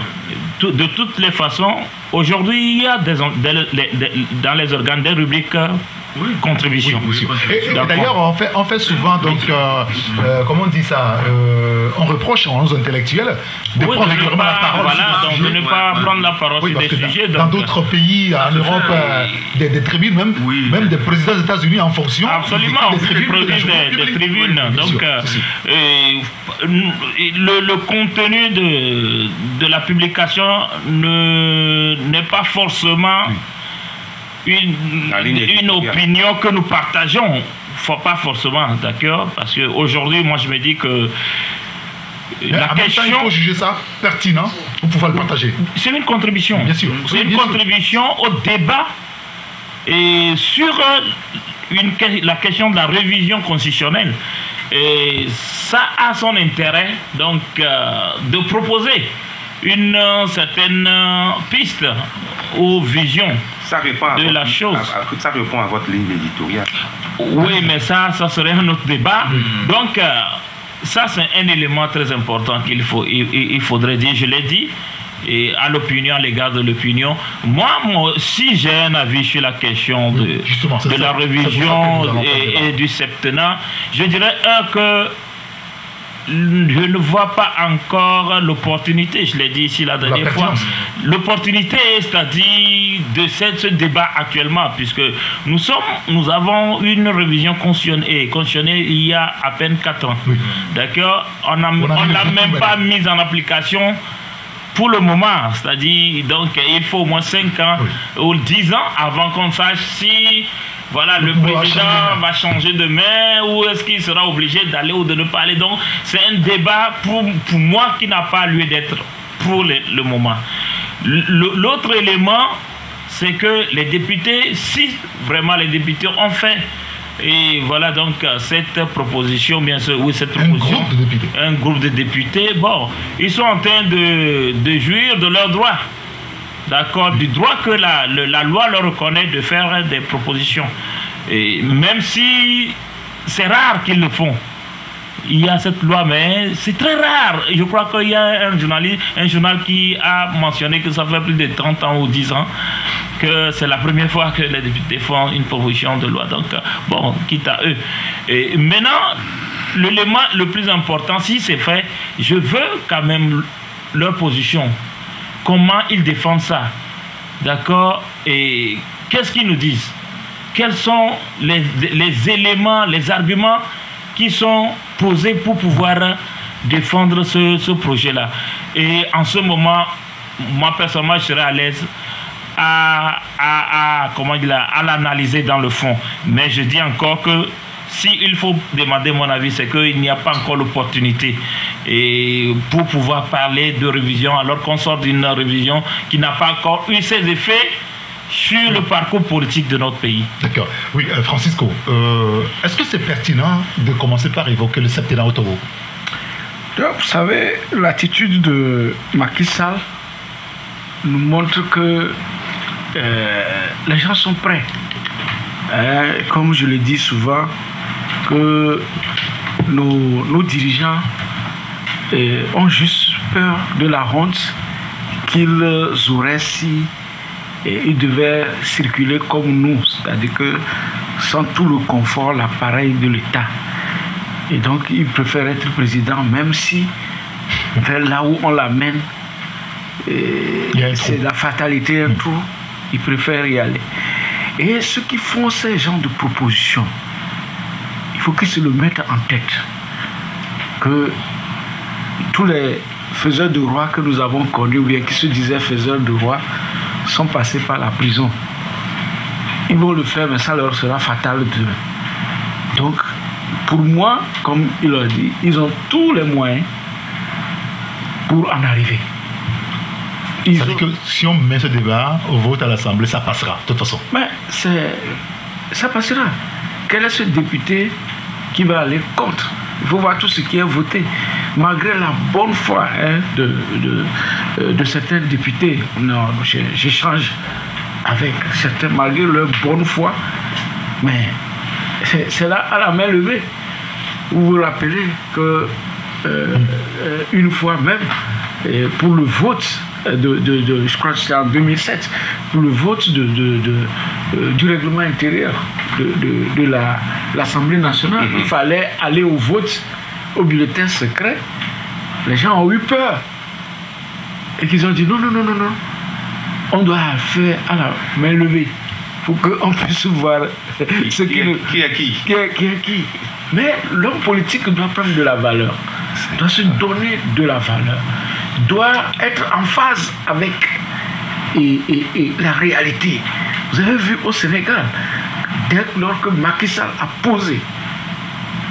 De toutes les façons, aujourd'hui, il y a dans les organes des rubriques contribution. Et d'ailleurs, on fait souvent, donc, comment on dit ça, on reproche aux intellectuels de prendre régulièrement la parole. Voilà, donc de ne pas prendre la parole sur des sujets. Dans d'autres pays, en Europe, des tribunes, même des présidents des États-Unis en fonction. Absolument, on produit des tribunes. Donc, le contenu de la publication n'est pas forcément une opinion que nous partageons. Pas forcément, d'accord? Parce qu'aujourd'hui, moi, je me dis que la question... il faut juger ça pertinent pour pouvoir le partager. C'est une contribution. Bien sûr. C'est une contribution au débat et sur la question de la révision constitutionnelle. Et ça a son intérêt, donc, de proposer une certaine piste ou vision de la chose. Ça répond à votre ligne éditoriale. Oui, mais ça serait un autre débat. Donc, ça, c'est un élément très important il faudrait dire, je l'ai dit, et à l'opinion, à l'égard de l'opinion. Moi, si j'ai un avis sur la question de la révision et du septennat, je dirais que je ne vois pas encore l'opportunité, je l'ai dit ici la dernière fois, l'opportunité, c'est-à-dire de ce débat actuellement, puisque nous avons une révision constitutionnelle il y a à peine 4 ans. Oui. D'accord? On n'a même pas mise en application pour le moment, c'est-à-dire, donc il faut au moins 5 ans ou 10 ans avant qu'on sache si le président va changer de main ou est-ce qu'il sera obligé d'aller ou de ne pas aller. Donc c'est un débat pour moi qui n'a pas lieu d'être pour le moment. L'autre élément, c'est que les députés, si vraiment les députés ont fait donc cette proposition, bien sûr, un groupe de députés, ils sont en train de jouir de leurs droits. D'accord, du droit que la loi leur reconnaît de faire des propositions. Et même si c'est rare qu'ils le font. Il y a cette loi, mais c'est très rare. Je crois qu'il y a un journal qui a mentionné que ça fait plus de 30 ans ou 10 ans que c'est la première fois que les députés font une proposition de loi. Donc, quitte à eux. Et maintenant, l'élément le plus important, si c'est fait, je veux quand même leur position. Comment ils défendent ça? D'accord? Et qu'est-ce qu'ils nous disent? Quels sont les éléments, les arguments qui sont posés pour pouvoir défendre ce projet-là? Et en ce moment, moi personnellement, je serais à l'aise à l'analyser dans le fond. Mais je dis encore que s'il faut demander mon avis, c'est qu'il n'y a pas encore l'opportunité pour pouvoir parler de révision, alors qu'on sort d'une révision qui n'a pas encore eu ses effets sur le parcours politique de notre pays. D'accord. Oui, Francisco, est-ce que c'est pertinent de commencer par évoquer le septennat au Togo? Vous savez, l'attitude de Macky Sall nous montre que les gens sont prêts. Comme je le dis souvent, que nos dirigeants ont juste peur de la honte qu'ils auraient si ils devaient circuler comme nous, c'est-à-dire que sans tout le confort, l'appareil de l'État. Et donc, il préfère être président, même si vers là où on l'amène, c'est la fatalité, un trou. Il préfère y aller. Et ceux qui font ces genres de propositions, il faut qu'ils se le mettent en tête. Que tous les faiseurs de roi que nous avons connus, ou bien qui se disaient faiseurs de roi, sont passés par la prison. Ils vont le faire, mais ça leur sera fatal demain. Donc, pour moi, comme il l'a dit, ils ont tous les moyens pour en arriver. Ça veut dire que si on met ce débat au vote à l'Assemblée, ça passera, de toute façon. Mais ça passera. Quel est ce député qui va aller contre? Il faut voir tout ce qui est voté. Malgré la bonne foi de certains députés, j'échange avec certains, malgré leur bonne foi, mais c'est là à la main levée. Vous vous rappelez que une fois même, pour le vote je crois que c'était en 2007, pour le vote du règlement intérieur de l'Assemblée nationale, il fallait aller au vote au bulletin secret. Les gens ont eu peur et qu'ils ont dit non, on doit faire à la main levée pour qu'on puisse voir ce qui est qui. Mais l'homme politique doit prendre de la valeur, doit se donner de la valeur, doit être en phase avec la réalité. Vous avez vu au Sénégal, dès lors que Macky Sall a posé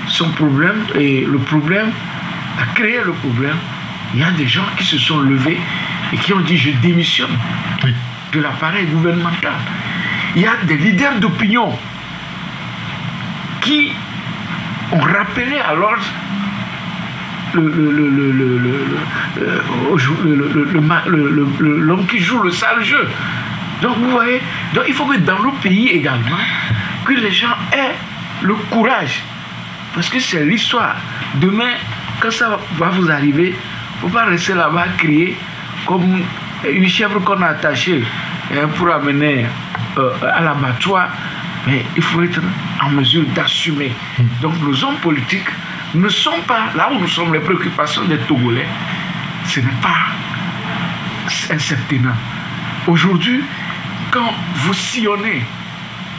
son problème, et le problème a créé le problème, il y a des gens qui se sont levés et qui ont dit je démissionne de l'appareil gouvernemental. Il y a des leaders d'opinion qui ont rappelé à l'ordre l'homme qui joue le sale jeu. Donc vous voyez, donc il faut que dans le pays également, que les gens aient le courage. Parce que c'est l'histoire. Demain, quand ça va vous arriver, il ne faut pas rester là-bas crier comme une chèvre qu'on a attachée pour amener à l'abattoir. Mais il faut être en mesure d'assumer. Donc nos hommes politiques ne sont pas là où nous sommes. Les préoccupations des Togolais, ce n'est pas un septennat. Aujourd'hui, quand vous sillonnez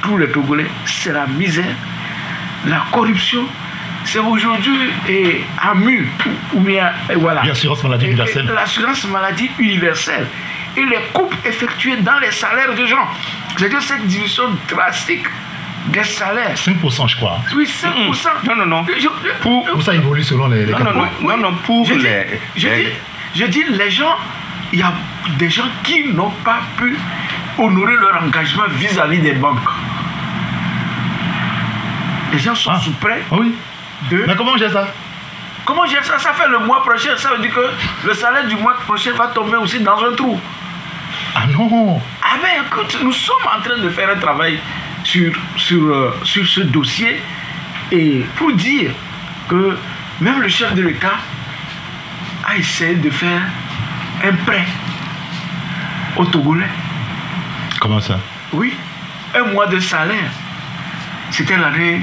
tous les Togolais, c'est la misère, la corruption. C'est aujourd'hui AMU, ou bien voilà. L'assurance maladie universelle. L'assurance maladie universelle. Et les coupes effectuées dans les salaires des gens. C'est-à-dire cette diminution drastique des salaires. 5%, je crois. Oui, 5%. Non. Pour ça évolue selon les Non, pour je dis, les gens, il y a des gens qui n'ont pas pu honorer leur engagement vis-à-vis des banques. Les gens sont sous prêt. Oui. Mais comment on gère ça? Comment gère ça? Ça fait le mois prochain. Ça veut dire que le salaire du mois prochain va tomber aussi dans un trou. Ah non. Ah ben écoute, nous sommes en train de faire un travail sur ce dossier et pour dire que même le chef de l'État a essayé de faire un prêt aux Togolais. Comment ça? Oui, un mois de salaire. C'était l'année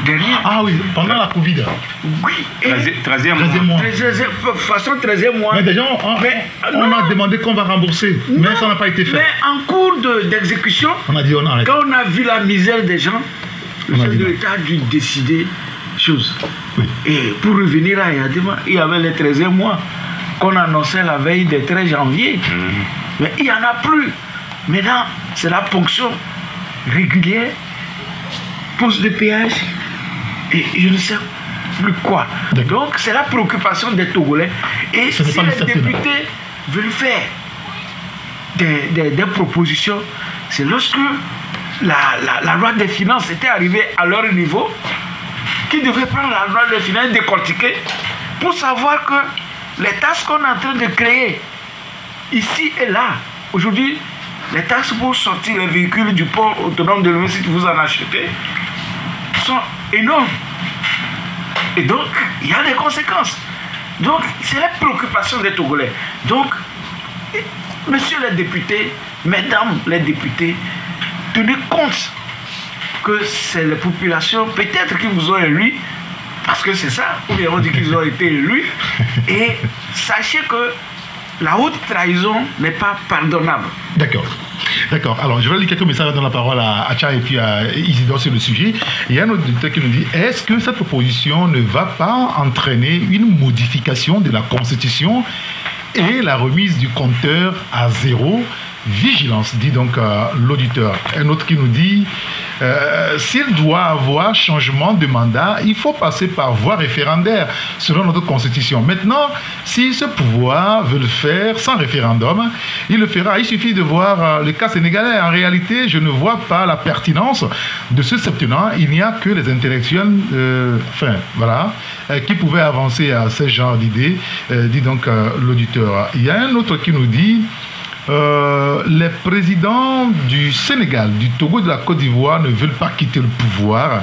dernière. Ah oui, pendant la Covid. Oui. 13e mois. Façon 13e mois. Mais déjà, on a demandé qu'on va rembourser, mais ça n'a pas été fait. Mais en cours d'exécution, on a dit on arrête. Quand on a vu la misère des gens, le chef de l'État a dû décider chose. Oui. Et pour revenir à Yadema, il y avait les 13e mois qu'on annonçait la veille des 13 janvier. Mais il n'y en a plus. Maintenant, c'est la ponction régulière, pose de péage, et je ne sais plus quoi. Donc, c'est la préoccupation des Togolais. Et si les députés veulent faire des propositions, c'est lorsque la loi des finances était arrivée à leur niveau, qu'ils devaient prendre la loi des finances et décortiquer pour savoir que les taxes qu'on est en train de créer ici et là, aujourd'hui, les taxes pour sortir les véhicules du port autonome de Lomé, si vous en achetez, sont énormes. Et donc, il y a des conséquences. Donc, c'est la préoccupation des Togolais. Donc, messieurs les députés, mesdames les députés, tenez compte que c'est les populations, peut-être qui vous ont élu, parce que c'est ça, ou bien on dit qu'ils ont été élus. Et sachez que la haute trahison n'est pas pardonnable. D'accord. D'accord. Alors, je vais lire quelques messages dans la parole à Acha et puis à Isidore sur le sujet. Il y a un autre auditeur qui nous dit, est-ce que cette proposition ne va pas entraîner une modification de la Constitution et la remise du compteur à zéro? Vigilance, dit donc l'auditeur. Un autre qui nous dit, s'il doit avoir changement de mandat, il faut passer par voie référendaire, selon notre Constitution. Maintenant, si ce pouvoir veut le faire sans référendum, il le fera. Il suffit de voir le cas sénégalais. En réalité, je ne vois pas la pertinence de ce septennat. Il n'y a que les intellectuels, qui pouvaient avancer à ce genre d'idées, dit donc l'auditeur. Il y a un autre qui nous dit, les présidents du Sénégal, du Togo, de la Côte d'Ivoire ne veulent pas quitter le pouvoir.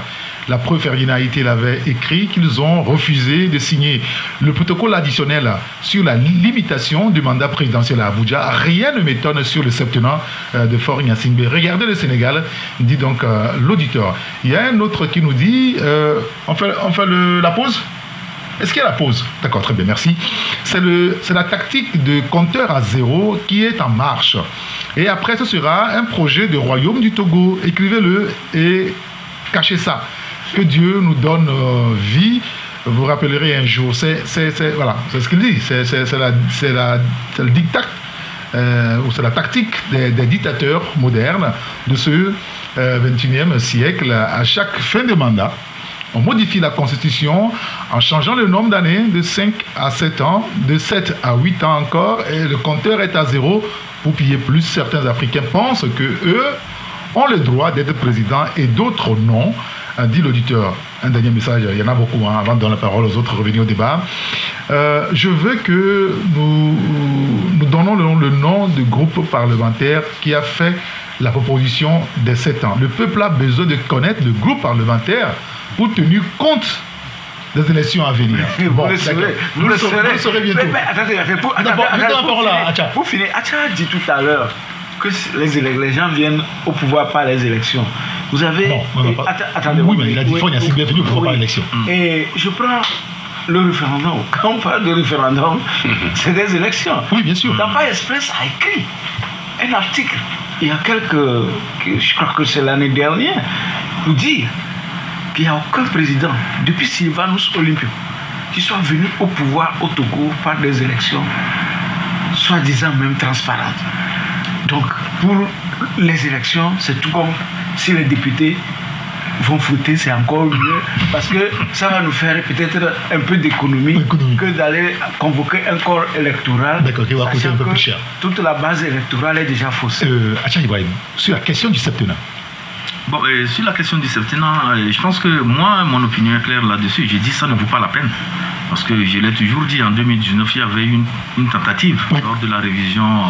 La preuve, Ferdinand Haïté l'avait écrit, qu'ils ont refusé de signer le protocole additionnel sur la limitation du mandat présidentiel à Abuja. Rien ne m'étonne sur le septennat de Faure Gnassingbé. Regardez le Sénégal, dit donc l'auditeur. Il y a un autre qui nous dit, on fait la pause? Est-ce qu'il y a la pause? D'accord, très bien, merci. C'est la tactique de compteur à zéro qui est en marche. Et après, ce sera un projet de royaume du Togo. Écrivez-le et cachez ça. Que Dieu nous donne vie. Vous rappellerez un jour. Voilà, c'est ce qu'il dit. C'est le diktat, ou c'est la tactique des dictateurs modernes de ce 21e siècle. À chaque fin de mandat, on modifie la Constitution en changeant le nombre d'années de 5 à 7 ans, de 7 à 8 ans encore, et le compteur est à zéro pour piller plus. Certains Africains pensent qu'eux ont le droit d'être présidents et d'autres non, dit l'auditeur. Un dernier message, il y en a beaucoup, avant de donner la parole aux autres, revenir au débat. Je veux que nous donnons le nom du groupe parlementaire qui a fait la proposition des 7 ans. Le peuple a besoin de connaître le groupe parlementaire pour tenir compte des élections à venir. Bon, vous le saurez bientôt. Pour finir, Acha a dit tout à l'heure que les gens viennent au pouvoir par les élections. Vous avez... Attendez, oui, mais il a dit qu'il y a venu au pouvoir par l'élection. Et je prends le référendum. Quand on parle de référendum, c'est des élections. Oui, bien sûr. Tampa Express a écrit un article, il y a je crois que c'est l'année dernière, pour dire qu'il n'y a aucun président, depuis Sylvanus Olympio, qui soit venu au pouvoir au Togo par des élections, soi-disant même transparentes. Donc, pour les élections, c'est tout comme si les députés vont voter, c'est encore mieux, parce que ça va nous faire peut-être un peu d'économie que d'aller convoquer un corps électoral. D'accord, qui va coûter un peu plus cher. Toute la base électorale est déjà faussée. Acha Ibrahim, sur la question du septennat. Bon, sur la question du septennat, je pense que moi, mon opinion est claire là-dessus. J'ai dit ça ne vaut pas la peine. Parce que je l'ai toujours dit, en 2019, il y avait une tentative lors de la révision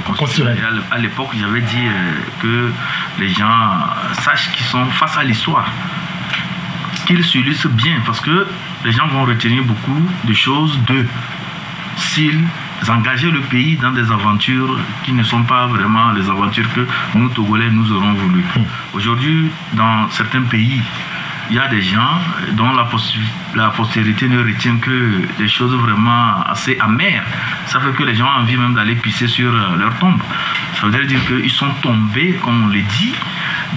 constitutionnelle. À l'époque, j'avais dit que les gens sachent qu'ils sont face à l'histoire, qu'ils se lisent bien, parce que les gens vont retenir beaucoup de choses s'ils engageaient le pays dans des aventures qui ne sont pas vraiment les aventures que nous, Togolais, nous aurons voulu. Aujourd'hui, dans certains pays, il y a des gens dont la postérité ne retient que des choses vraiment assez amères. Ça fait que les gens ont envie même d'aller pisser sur leur tombe. Ça veut dire qu'ils sont tombés, comme on le dit,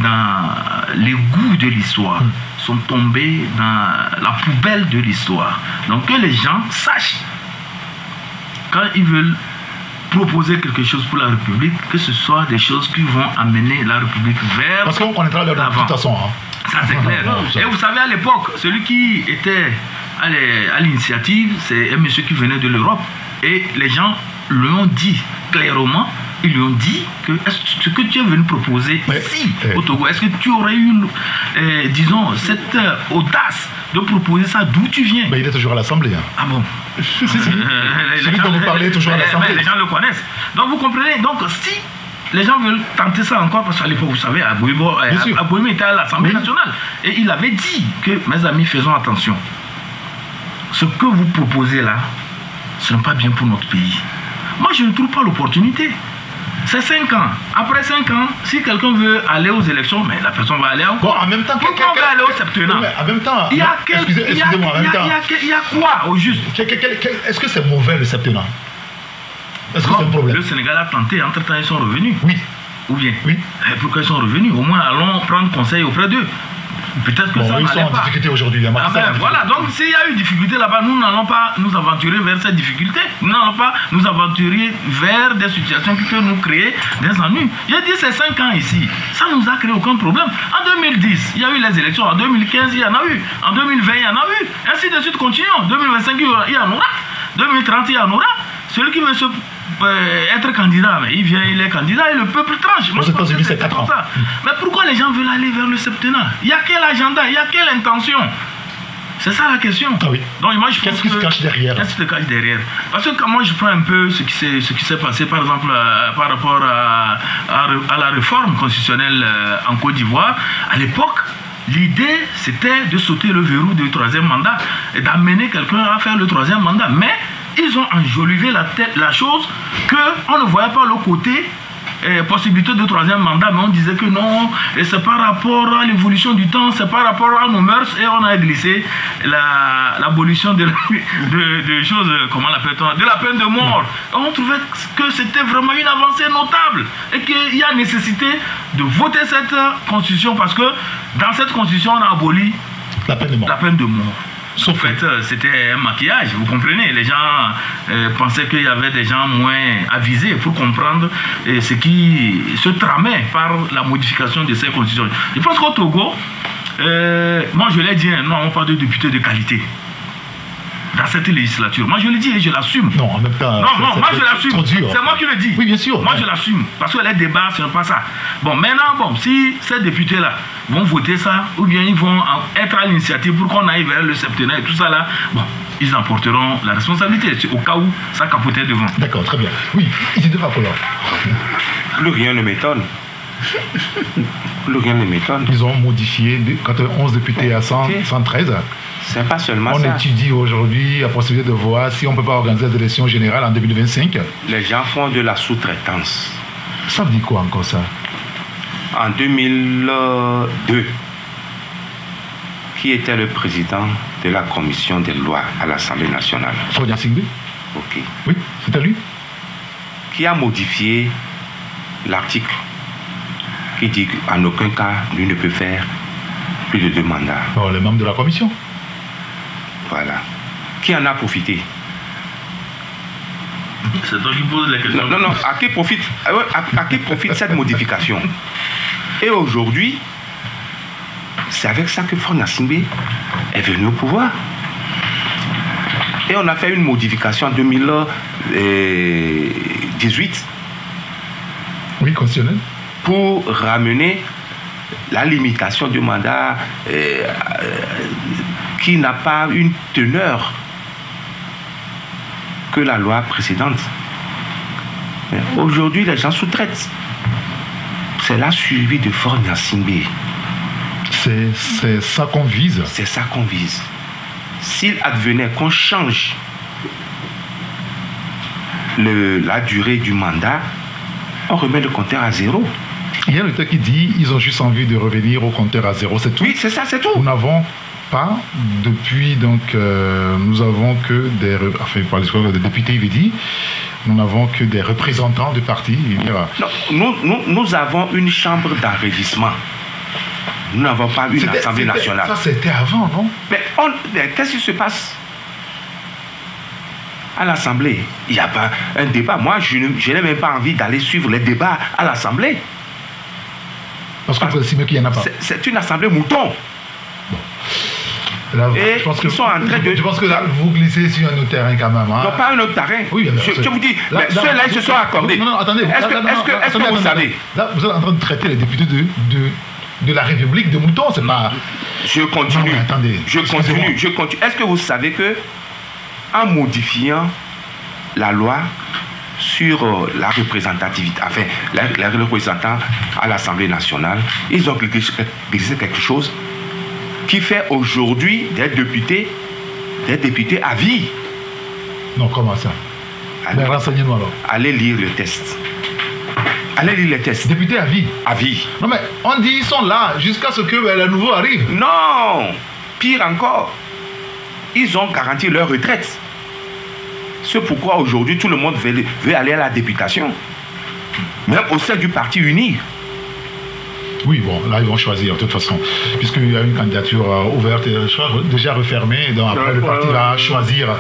dans l'égout de l'histoire. Ils sont tombés dans la poubelle de l'histoire. Donc que les gens sachent, quand ils veulent proposer quelque chose pour la République, que ce soit des choses qui vont amener la République vers... Parce qu'on connaîtra leur de toute façon. Ça c'est clair. Et vous savez, à l'époque, celui qui était à l'initiative, c'est un monsieur qui venait de l'Europe. Et les gens lui ont dit clairement, ils lui ont dit que ce que tu es venu proposer ici, au Togo, est-ce que tu aurais eu, disons, cette audace de proposer ça d'où tu viens? Il est toujours à l'Assemblée. Ah bon? Celui dont vous parlez est toujours à l'Assemblée. Les gens le connaissent. Donc vous comprenez, donc si les gens veulent tenter ça encore, parce qu'à l'époque, vous savez, Abouymo était à l'Assemblée nationale. Et il avait dit que, mes amis, faisons attention. Ce que vous proposez là, ce n'est pas bien pour notre pays. Moi, je ne trouve pas l'opportunité. C'est 5 ans. Après 5 ans, si quelqu'un veut aller aux élections, mais la personne va aller Bon, en même temps, pourquoi on va aller au septennat? En même temps, il y a excusez-moi, en même temps. Il y a quoi au juste? Est-ce que c'est mauvais le septennat? Est-ce que c'est un problème? Le Sénégal a tenté, entre-temps ils sont revenus. Oui. Ou bien? Oui. Et pourquoi ils sont revenus? Au moins allons prendre conseil auprès d'eux. Peut-être que bon, ça ils sont en difficulté aujourd'hui. Voilà, donc s'il y a eu difficulté là-bas, nous n'allons pas nous aventurer vers cette difficulté. Nous n'allons pas nous aventurer vers des situations qui peuvent nous créer des ennuis. J'ai dit c'est 5 ans ici. Ça ne nous a créé aucun problème. En 2010, il y a eu les élections. En 2015, il y en a eu. En 2020, il y en a eu. Ainsi de suite, continuons. En 2025, il y en aura. 2030, il y en aura. Celui qui veut être candidat, mais il vient, il est candidat et le peuple tranche. Moi, je pense que c'est 4 ans. Mais pourquoi les gens veulent aller vers le septennat? Il y a quel agenda? Il y a quelle intention? C'est ça la question. Ah oui. Donc, moi, qu'est-ce qui se cache derrière? Qu'est-ce qui se cache derrière? Parce que quand moi je prends un peu ce qui s'est passé, par exemple, par rapport à la réforme constitutionnelle en Côte d'Ivoire, à l'époque, l'idée c'était de sauter le verrou du 3e mandat et d'amener quelqu'un à faire le 3e mandat. Mais ils ont enjolivé la chose qu'on ne voyait pas le côté possibilité de 3e mandat, mais on disait que non, et c'est par rapport à l'évolution du temps, c'est par rapport à nos mœurs, et on a glissé l'abolition de choses, comment l'appelle-t-on, de la peine de mort. Et on trouvait que c'était vraiment une avancée notable, et qu'il y a nécessité de voter cette constitution, parce que dans cette constitution, on a aboli la peine de mort. En fait, c'était un maquillage, vous comprenez. Les gens pensaient qu'il y avait des gens moins avisés pour comprendre ce qui se tramait par la modification de ces constitutions. Je pense qu'au Togo, moi je l'ai dit, nous n'avons pas de députés de qualité dans cette législature. Moi je le dis et je l'assume. Non, en même temps, non, moi je l'assume. C'est moi qui le dis. Oui, bien sûr. Moi je l'assume. Parce que les débats, ce n'est pas ça. Bon, maintenant, si ces députés-là vont voter ça, ou bien ils vont être à l'initiative pour qu'on aille vers le septennat et tout ça là, bon, ils emporteront la responsabilité au cas où ça capotait devant. D'accord, très bien. Oui, Isidore Apollon. Plus rien ne m'étonne. Plus rien ne m'étonne. Ils ont modifié de 91 députés à 113. C'est pas seulement on ça. On étudie aujourd'hui la possibilité de voir si on ne peut pas organiser des élections générales en 2025. Les gens font de la sous-traitance. Ça veut dire quoi encore ça? En 2002, qui était le président de la commission des lois à l'Assemblée nationale? Sonia Singbe. Ok. Oui, c'était lui. Qui a modifié l'article qui dit qu'en aucun cas, lui ne peut faire plus de 2 mandats. Oh, les membres de la commission. Voilà. Qui en a profité? C'est toi qui poses la question. Non, à qui profite cette modification? Et aujourd'hui, c'est avec ça que Faure Gnassingbé est venu au pouvoir. Et on a fait une modification en 2018. Oui, constitutionnel. Pour ramener la limitation du mandat qui n'a pas une teneur que la loi précédente. Aujourd'hui, les gens sous-traitent. C'est la suivi de Faure Gnassingbé. C'est ça qu'on vise. C'est ça qu'on vise. S'il advenait qu'on change la durée du mandat, on remet le compteur à 0. Il y a le texte qui dit ils ont juste envie de revenir au compteur à 0, c'est tout. Oui, c'est ça, c'est tout. Nous n'avons pas, depuis, donc, nous avons que des... Enfin, par les députés, il est dit, nous n'avons que des représentants de partis. Non, nous avons une chambre d'enregistrement. Nous n'avons pas une assemblée nationale. Ça, c'était avant, non? Mais qu'est-ce qui se passe à l'Assemblée? Il n'y a pas un débat. Moi, je n'ai même pas envie d'aller suivre les débats à l'Assemblée. Parce qu'on peut estimer qu'il n'y en a pas. C'est une assemblée mouton. Bon. Là, et je pense que, ils sont en train de... Je pense que là, vous glissez sur un autre terrain quand même. Hein. Non, pas un autre terrain. Oui, je vous dis, ceux-là, ils se sont accordés. Non, attendez. Est-ce que vous savez? Là, vous êtes en train de traiter les députés de la République de moutons, c'est pas... Je continue. Non, attendez. Je continue. Est-ce que vous savez que, en modifiant la loi sur la représentativité, enfin, les représentants à l'Assemblée nationale, ils ont glissé quelque chose qui fait aujourd'hui des députés à vie. Non, comment ça? Renseignez-nous alors. Allez lire le test. Allez lire les tests. Députés à vie. À vie. Non mais on dit ils sont là jusqu'à ce que le nouveau arrive. Non. Pire encore. Ils ont garanti leur retraite. C'est pourquoi aujourd'hui tout le monde veut aller à la députation. Même au sein du parti uni. Oui, bon, là, ils vont choisir, de toute façon. Puisqu'il y a une candidature ouverte, déjà refermée, donc après, le parti va choisir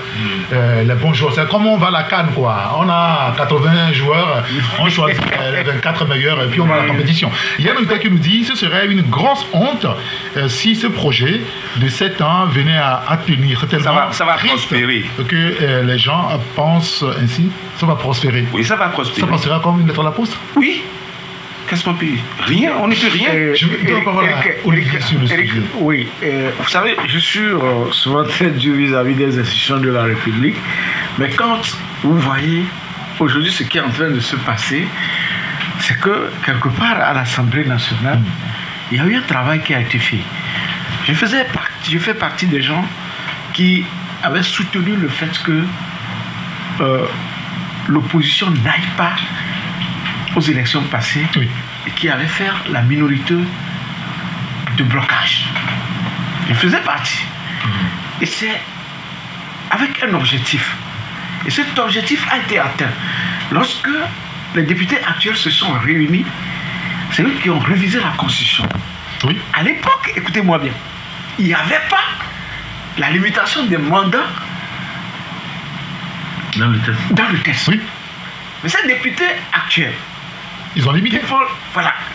les bons joueurs. C'est comme on va à la CAN, quoi. On a 80 joueurs, on choisit les 24 meilleurs, et puis on va à la compétition. Il y a un auditeur qui nous dit que ce serait une grosse honte si ce projet de 7 ans venait à tenir. C'est tellement ça va prospérer. Que les gens pensent ainsi. Ça va prospérer. Oui, ça va prospérer. Ça passera comme une lettre à la poste. Oui. Qu'est-ce qu'on peut... Rien, on ne peut rien. Je vais la parole à Olivier sur le sujet. Oui, vous savez, je suis souvent très dur vis-à-vis des institutions de la République, mais quand vous voyez aujourd'hui ce qui est en train de se passer, c'est que quelque part à l'Assemblée nationale, il y a eu un travail qui a été fait. Je fais partie des gens qui avaient soutenu le fait que l'opposition n'aille pas aux élections passées, oui, et qui allait faire la minorité de blocage. Je faisais partie. Et c'est avec un objectif. Et cet objectif a été atteint. Lorsque les députés actuels se sont réunis, c'est eux qui ont révisé la Constitution. Oui. À l'époque, écoutez-moi bien, il n'y avait pas la limitation des mandats dans le test. Dans le test. Oui. Mais ces députés actuels, ils ont limité.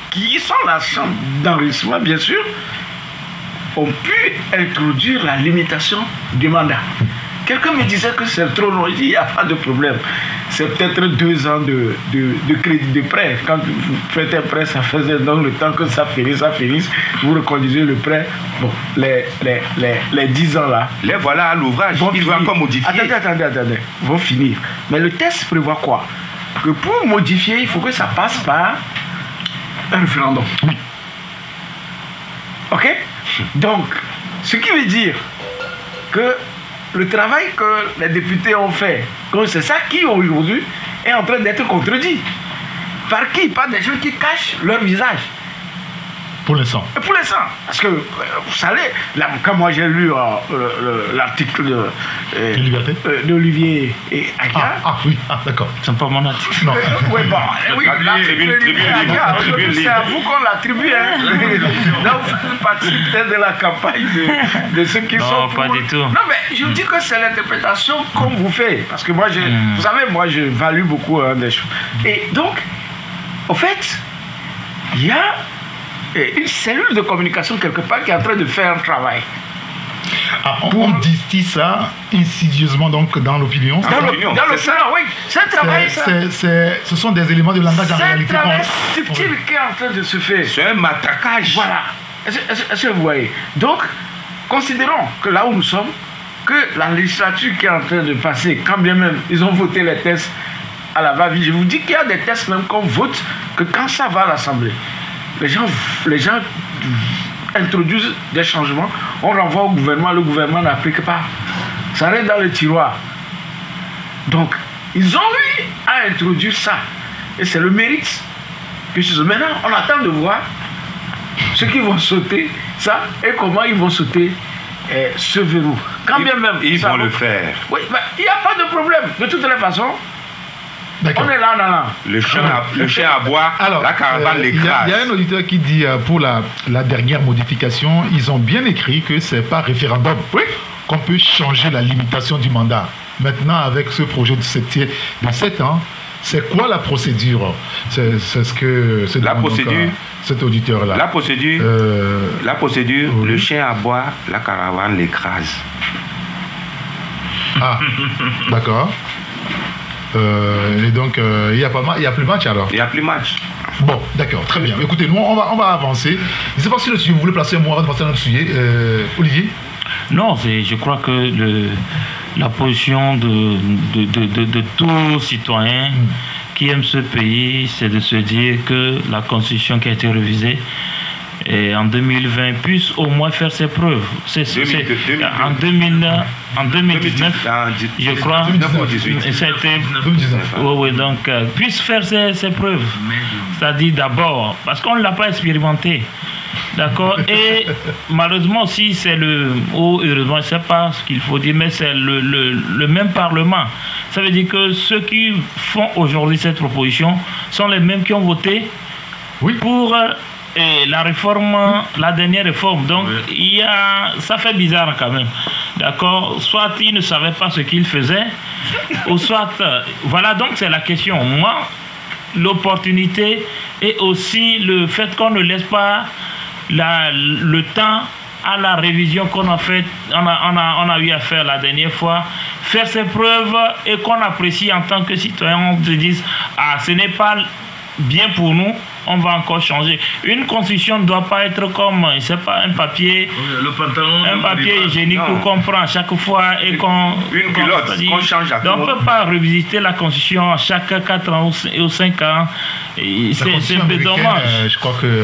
Qui sont la chambre d'enregistrement, bien sûr, ont pu introduire la limitation du mandat. Quelqu'un me disait que c'est trop long. Il dit, il n'y a pas de problème. C'est peut-être 2 ans de crédit de prêt. Quand vous faites un prêt, ça faisait donc le temps que ça finisse, vous reconduisez le prêt. Bon, les 10 ans là. Les voilà à l'ouvrage. Ils vont encore modifier. Attendez. Vont finir. Mais le test prévoit quoi? Que pour modifier, il faut que ça passe par un référendum. Oui. Ok? Donc, ce qui veut dire que le travail que les députés ont fait, c'est ça qui aujourd'hui est en train d'être contredit. Par qui? Par des gens qui cachent leur visage. Pour l'instant. Pour l'instant. Parce que, vous savez, là, quand moi j'ai lu l'article d'Olivier et Agia. Oui, d'accord. C'est pas mon article. Non. Oui, bon. C'est à vous qu'on l'attribue. Donc, vous faites partie peut-être de la campagne de ceux qui sont. Non, pas du tout. Non, mais je dis que c'est l'interprétation qu'on vous fait. Parce que moi, vous savez, moi, je value beaucoup des choses. Et donc, au fait, il y a une cellule de communication quelque part qui est en train de faire un travail. On distille ça insidieusement donc dans l'opinion. Dans le Sénat, oui. C'est un travail. Ce sont des éléments de langage en réalité. C'est un travail subtil qui est en train de se faire. C'est un matraquage. Voilà. Est-ce que vous voyez? Donc, considérons que là où nous sommes, que la législature qui est en train de passer, quand bien même ils ont voté les tests à la va-vite, je vous dis qu'il y a des tests même qu'on vote que quand ça va à l'Assemblée. Les gens introduisent des changements, on renvoie au gouvernement, le gouvernement n'applique pas. Ça reste dans le tiroir. Donc, ils ont eu à introduire ça. Et c'est le mérite. Maintenant, on attend de voir ceux qui vont sauter ça et comment ils vont sauter ce verrou. Quand bien même. Ils vont le faire. Oui, mais il n'y a pas de problème. De toutes les façons, on est là. Le chien à boire, alors, la caravane l'écrase. Il y a un auditeur qui dit pour la dernière modification, ils ont bien écrit que c'est par référendum qu'on peut changer la limitation du mandat. Maintenant, avec ce projet de 7 ans, c'est quoi la procédure? C'est ce que la procédure. Cet auditeur-là. La procédure. Oui. Le chien à boire, la caravane l'écrase. Ah, d'accord. Et donc, il n'y a plus match alors? Il n'y a plus match. Bon, d'accord, très bien. Écoutez, nous, on va avancer. Je ne sais pas si le sujet, vous voulez placer un mot avant de passer à notre sujet. Olivier? Non, je crois que la position de tout citoyen qui aime ce pays, c'est de se dire que la Constitution qui a été révisée et en 2020 puisse au moins faire ses preuves. En 2019, je crois, donc puisse faire ses preuves. C'est-à-dire d'abord, parce qu'on ne l'a pas expérimenté. D'accord. Et malheureusement aussi, heureusement, je ne sais pas ce qu'il faut dire, mais c'est le même Parlement. Ça veut dire que ceux qui font aujourd'hui cette proposition sont les mêmes qui ont voté pour la réforme, la dernière réforme. Donc, ça fait bizarre quand même. D'accord. Soit ils ne savaient pas ce qu'ils faisaient, ou soit... voilà, donc c'est la question. Moi, l'opportunité et aussi le fait qu'on ne laisse pas le temps à la révision qu'on a faite, on a eu à faire la dernière fois, faire ses preuves et qu'on apprécie en tant que citoyen, on se dise, ce n'est pas bien pour nous, on va encore changer. Une constitution ne doit pas être comme, je sais pas, un papier, hygiénique qu'on prend à chaque fois et qu'on change à tout. Donc on ne peut pas revisiter la constitution à chaque 4 ans ou 5 ans. C'est un peu dommage. Je crois que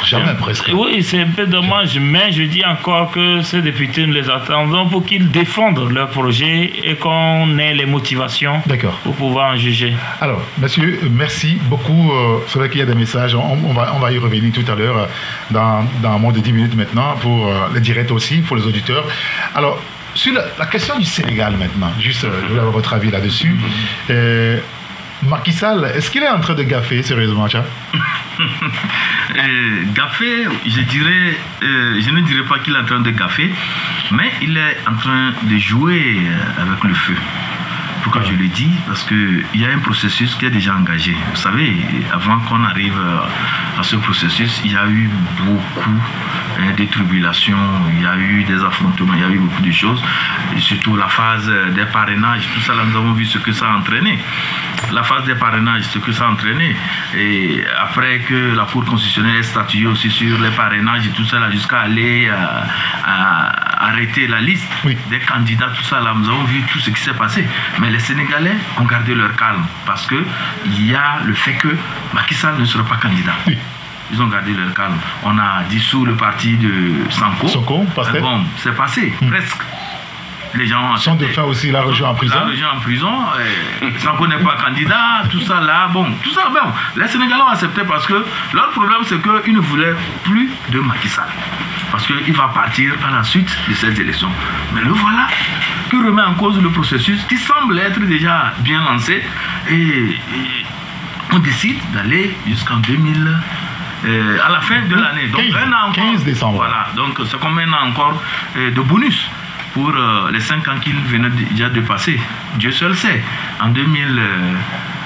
jamais presque. Oui, c'est un peu dommage, mais je dis encore que ces députés, nous les attendons pour qu'ils défendent leur projet et qu'on ait les motivations pour pouvoir en juger. Alors, monsieur, merci beaucoup. C'est vrai qu'il y a des messages, on va y revenir tout à l'heure dans moins de 10 minutes maintenant pour les directs aussi, pour les auditeurs. Alors, sur la question du Sénégal maintenant, juste, je voulais avoir votre avis là-dessus. Macky Sall, est-ce qu'il est en train de gaffer sérieusement, Tcha? Gaffer, je ne dirais pas qu'il est en train de gaffer, mais il est en train de jouer avec le feu. Pourquoi je le dis? Parce qu'il y a un processus qui est déjà engagé. Vous savez, avant qu'on arrive à ce processus, il y a eu beaucoup de tribulations, il y a eu des affrontements, il y a eu beaucoup de choses. Et surtout la phase des parrainages, tout ça, là, nous avons vu ce que ça a entraîné. La phase des parrainages, ce que ça a entraîné. Et après que la Cour constitutionnelle ait statué aussi sur les parrainages et tout ça, là, jusqu'à aller arrêter la liste des candidats, tout ça, là, nous avons vu tout ce qui s'est passé. Mais les Sénégalais ont gardé leur calme parce qu'il y a le fait que Macky Sall ne sera pas candidat. Ils ont gardé leur calme. On a dissous le parti de Sanko. Bon, c'est passé, presque. Les gens sont de fait aussi la région en prison. La région en prison, Sanko n'est pas candidat, tout ça là, bon, tout ça, bon. Les Sénégalais ont accepté parce que leur problème c'est qu'ils ne voulaient plus de Macky Sall. Parce qu'il va partir à la suite de ces élections. Mais le voilà qui remet en cause le processus qui semble être déjà bien lancé et on décide d'aller jusqu'en 2000. À la fin de l'année, donc 15, un an encore, 15 décembre. Voilà, donc c'est comme un an encore de bonus pour les 5 ans qu'il venait déjà de passer. Dieu seul sait. En 2000,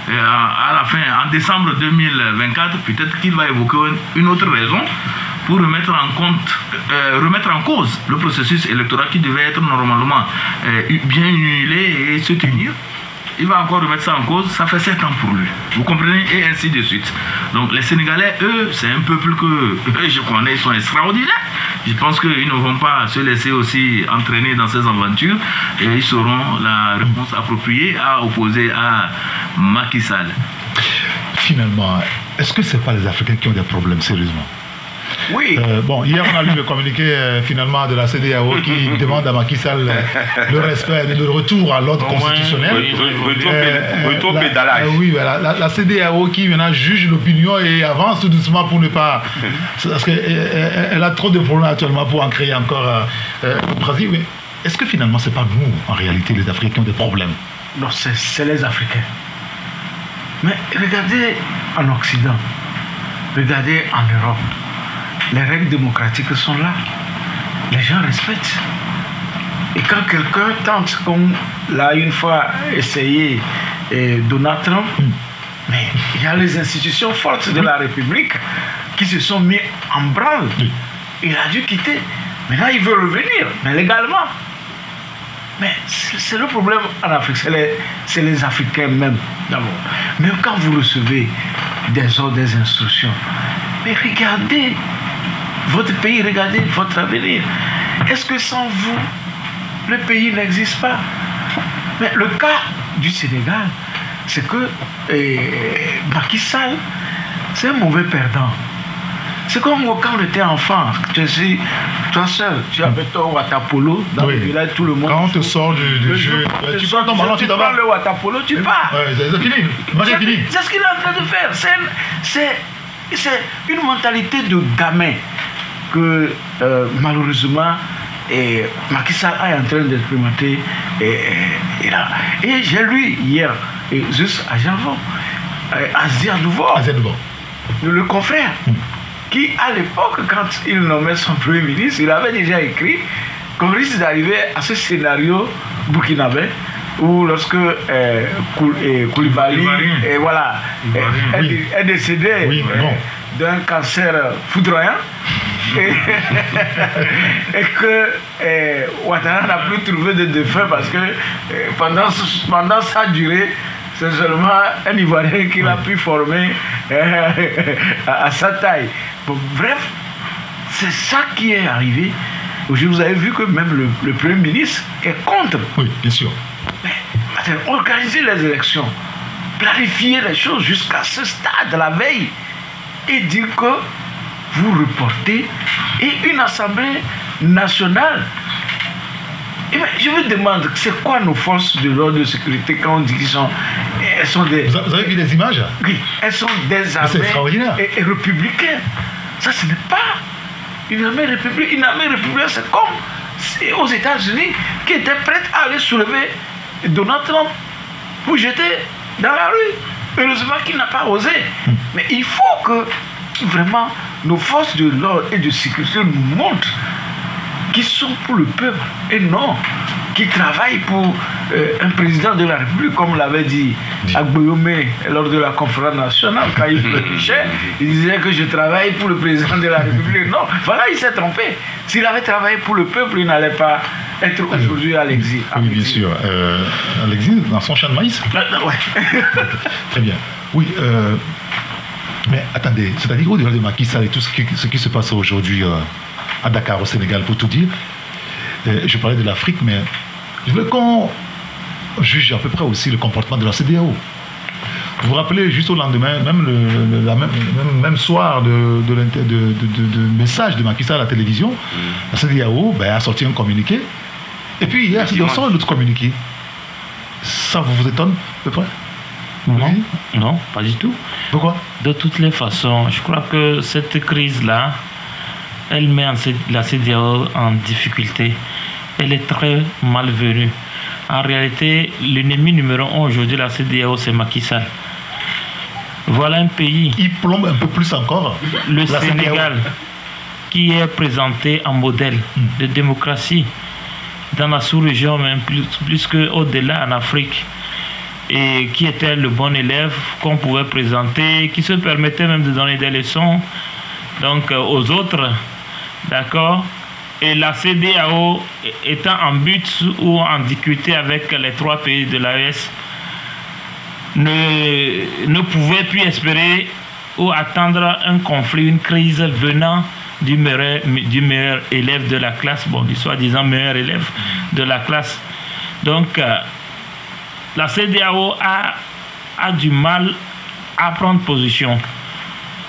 à la fin, en décembre 2024, peut-être qu'il va évoquer une autre raison pour remettre en cause le processus électoral qui devait être normalement bien huilé et se tenir. Il va encore remettre ça en cause, ça fait 7 ans pour lui. Vous comprenez? Et ainsi de suite. Donc les Sénégalais, eux, c'est un peuple que je connais, ils sont extraordinaires. Je pense qu'ils ne vont pas se laisser aussi entraîner dans ces aventures et ils sauront la réponse appropriée à opposer à Macky Sall. Finalement, est-ce que ce n'est pas les Africains qui ont des problèmes sérieusement? Oui. Bon, hier on a lu le communiqué finalement de la CEDEAO qui demande à Macky Sall le respect, le retour à l'ordre constitutionnel. Retour pédalage. Oui, la CEDEAO qui maintenant juge l'opinion et avance tout doucement pour ne pas... Parce qu'elle a trop de problèmes actuellement pour en créer encore au Brésil. Mais est-ce que finalement c'est pas nous, en réalité, les Africains qui ont des problèmes? Non, c'est les Africains. Mais regardez en Occident, regardez en Europe. Les règles démocratiques sont là. Les gens respectent. Et quand quelqu'un tente, comme l'a une fois essayé Donald Trump, mais il y a les institutions fortes de la République qui se sont mis en branle. Il a dû quitter. Maintenant, il veut revenir, mais légalement. Mais c'est le problème en Afrique. C'est les Africains même, d'abord. Même quand vous recevez des ordres, des instructions, mais regardez votre pays, regardez votre avenir. Est-ce que sans vous, le pays n'existe pas? Mais le cas du Sénégal, c'est que Macky Sall, c'est un mauvais perdant. C'est comme quand on était enfant. Tu sais, toi seul, tu avais ton Watapolo dans le village, tout le monde. Quand on te sort du jeu, tu prends ton ballon, tu prends le Watapolo, tu pars. C'est fini. C'est ce qu'il est en train de faire. C'est une mentalité de gamin que malheureusement Macky Sall est en train d'expérimenter. Et j'ai lu hier, juste à Janvon, à Ziadouvo, le confrère, qui à l'époque, quand il nommait son premier ministre, il avait déjà écrit qu'on risque d'arriver à ce scénario burkinabé où lorsque Koulibaly est décédé d'un cancer foudroyant et que Ouattara n'a plus trouvé de défunt parce que pendant sa durée, c'est seulement un Ivoirien qu'il a pu former à sa taille. Bon, bref, c'est ça qui est arrivé. Aujourd'hui, vous avez vu que même le Premier ministre est contre. Oui, bien sûr. Mais organiser les élections, clarifier les choses jusqu'à ce stade, la veille, et dire que vous reportez, et une assemblée nationale. Et bien, je me demande, c'est quoi nos forces de l'ordre de sécurité quand on dit elles sont des... Vous avez vu les images? Oui, elles sont des armées et républicaines. Ça, ce n'est pas une armée républicaine. Une armée républicaine, c'est comme aux États-Unis qui étaient prêtes à aller soulever Donald Trump pour jeter dans la rue. Heureusement qu'il n'a pas osé. Mais il faut que vraiment nos forces de l'ordre et de sécurité nous montrent qu'ils sont pour le peuple et non qui travaillent pour un président de la République, comme l'avait dit Agboyomé lors de la conférence nationale, quand il prêchait, il disait que je travaille pour le président de la République. Non, voilà, il s'est trompé. S'il avait travaillé pour le peuple, il n'allait pas être aujourd'hui à l'exil. Oui, bien sûr. À l'exil, dans son champ de maïs. Ouais. Très bien. Oui, mais attendez, c'est-à-dire au-delà de Macky Sall et tout ce qui se passe aujourd'hui à Dakar, au Sénégal, pour tout dire, je parlais de l'Afrique, mais je veux qu'on juge à peu près aussi le comportement de la CEDEAO. Vous vous rappelez, juste au lendemain, même soir de message de Macky Sall à la télévision, la CEDEAO a sorti un communiqué, et puis hier, il sort un autre communiqué. Ça vous étonne à peu près? Non, pas du tout. Pourquoi? De toutes les façons, je crois que cette crise-là, elle met la CEDEAO en difficulté. Elle est très malvenue. En réalité, l'ennemi numéro 1 aujourd'hui de la CEDEAO, c'est Macky Sall. Voilà un pays. Il plombe un peu plus encore. Le Sénégal, qui est présenté en modèle de démocratie dans la sous-région, même plus qu'au-delà en Afrique. Et qui était le bon élève qu'on pouvait présenter, qui se permettait même de donner des leçons donc, aux autres. D'accord? Et la CEDEAO étant en but ou en difficulté avec les 3 pays de l'AES ne pouvait plus espérer ou attendre un conflit, une crise venant du meilleur élève de la classe, bon, du soi-disant meilleur élève de la classe. Donc, la CEDEAO a du mal à prendre position.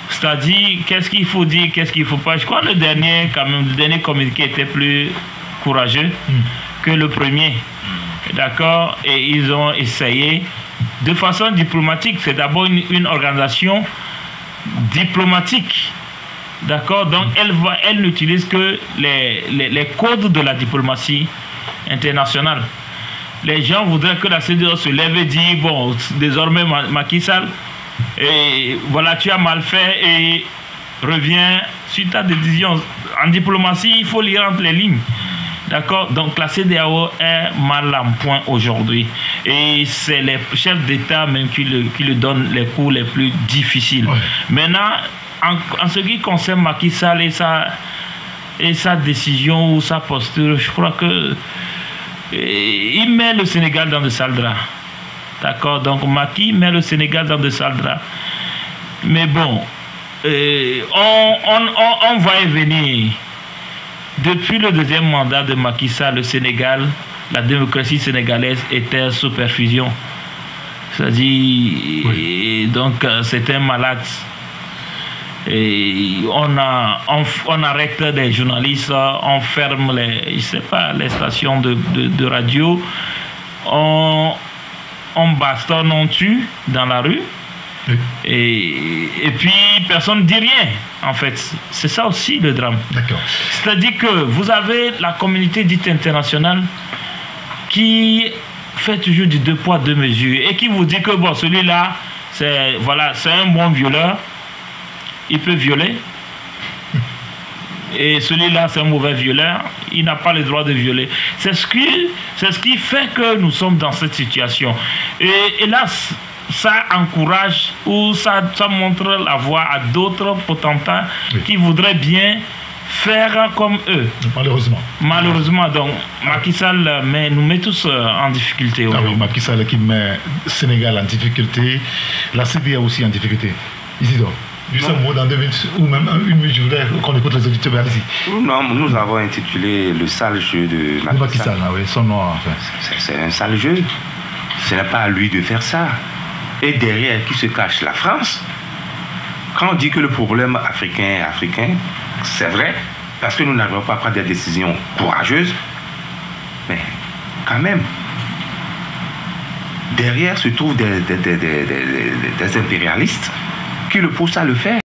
C'est-à-dire, qu'est-ce qu'il faut dire, qu'est-ce qu'il ne faut pas. Je crois que le dernier communiqué était plus courageux que le premier. D'accord? Et ils ont essayé de façon diplomatique. C'est d'abord une organisation diplomatique. D'accord? Donc, elle n'utilise que les codes de la diplomatie internationale. Les gens voudraient que la CEDEAO se lève et dise, bon, désormais Macky Sall, et voilà, tu as mal fait et reviens sur ta décision. En diplomatie, il faut lire entre les lignes. D'accord? Donc la CEDEAO est mal en point aujourd'hui. Et c'est les chefs d'État même qui le donnent les coups les plus difficiles. Ouais. Maintenant, en ce qui concerne Macky Sall et sa décision ou sa posture, je crois que il met le Sénégal dans de sales draps. D'accord? Donc Macky met le Sénégal dans de sales draps. Mais bon, on va y venir. Depuis le deuxième mandat de Macky Sall, le Sénégal, la démocratie sénégalaise était sous perfusion. C'est-à-dire, oui. Donc c'est un malade. Et on arrête des journalistes, on ferme les stations de radio, on bastonne, on tue dans la rue. Oui. Et puis personne ne dit rien, en fait. C'est ça aussi le drame. D'accord. C'est-à-dire que vous avez la communauté dite internationale qui fait toujours du 2 poids 2 mesures et qui vous dit que bon, celui-là, c'est un bon violeur, il peut violer. Et celui-là, c'est un mauvais violeur, il n'a pas le droit de violer. C'est ce qui fait que nous sommes dans cette situation. Et là, ça encourage ou ça montre la voie à d'autres potentats qui voudraient bien faire comme eux. Malheureusement, donc Macky Sall nous met tous en difficulté. Ah oui, Macky Sall qui met Sénégal en difficulté, la CEDEAO aussi en difficulté. Isidore, juste un mot dans 2 minutes, ou même une minute, je voudrais qu'on écoute les auditeurs. Allez-y. Non, nous avons intitulé le sale jeu de Macky Sall. Ah oui, son nom, enfin. C'est un sale jeu. Ce n'est pas à lui de faire ça. Et derrière, qui se cache? La France. Quand on dit que le problème africain, c'est vrai, parce que nous n'arrivons pas à prendre des décisions courageuses, mais quand même, derrière se trouvent des impérialistes qui le poussent à le faire.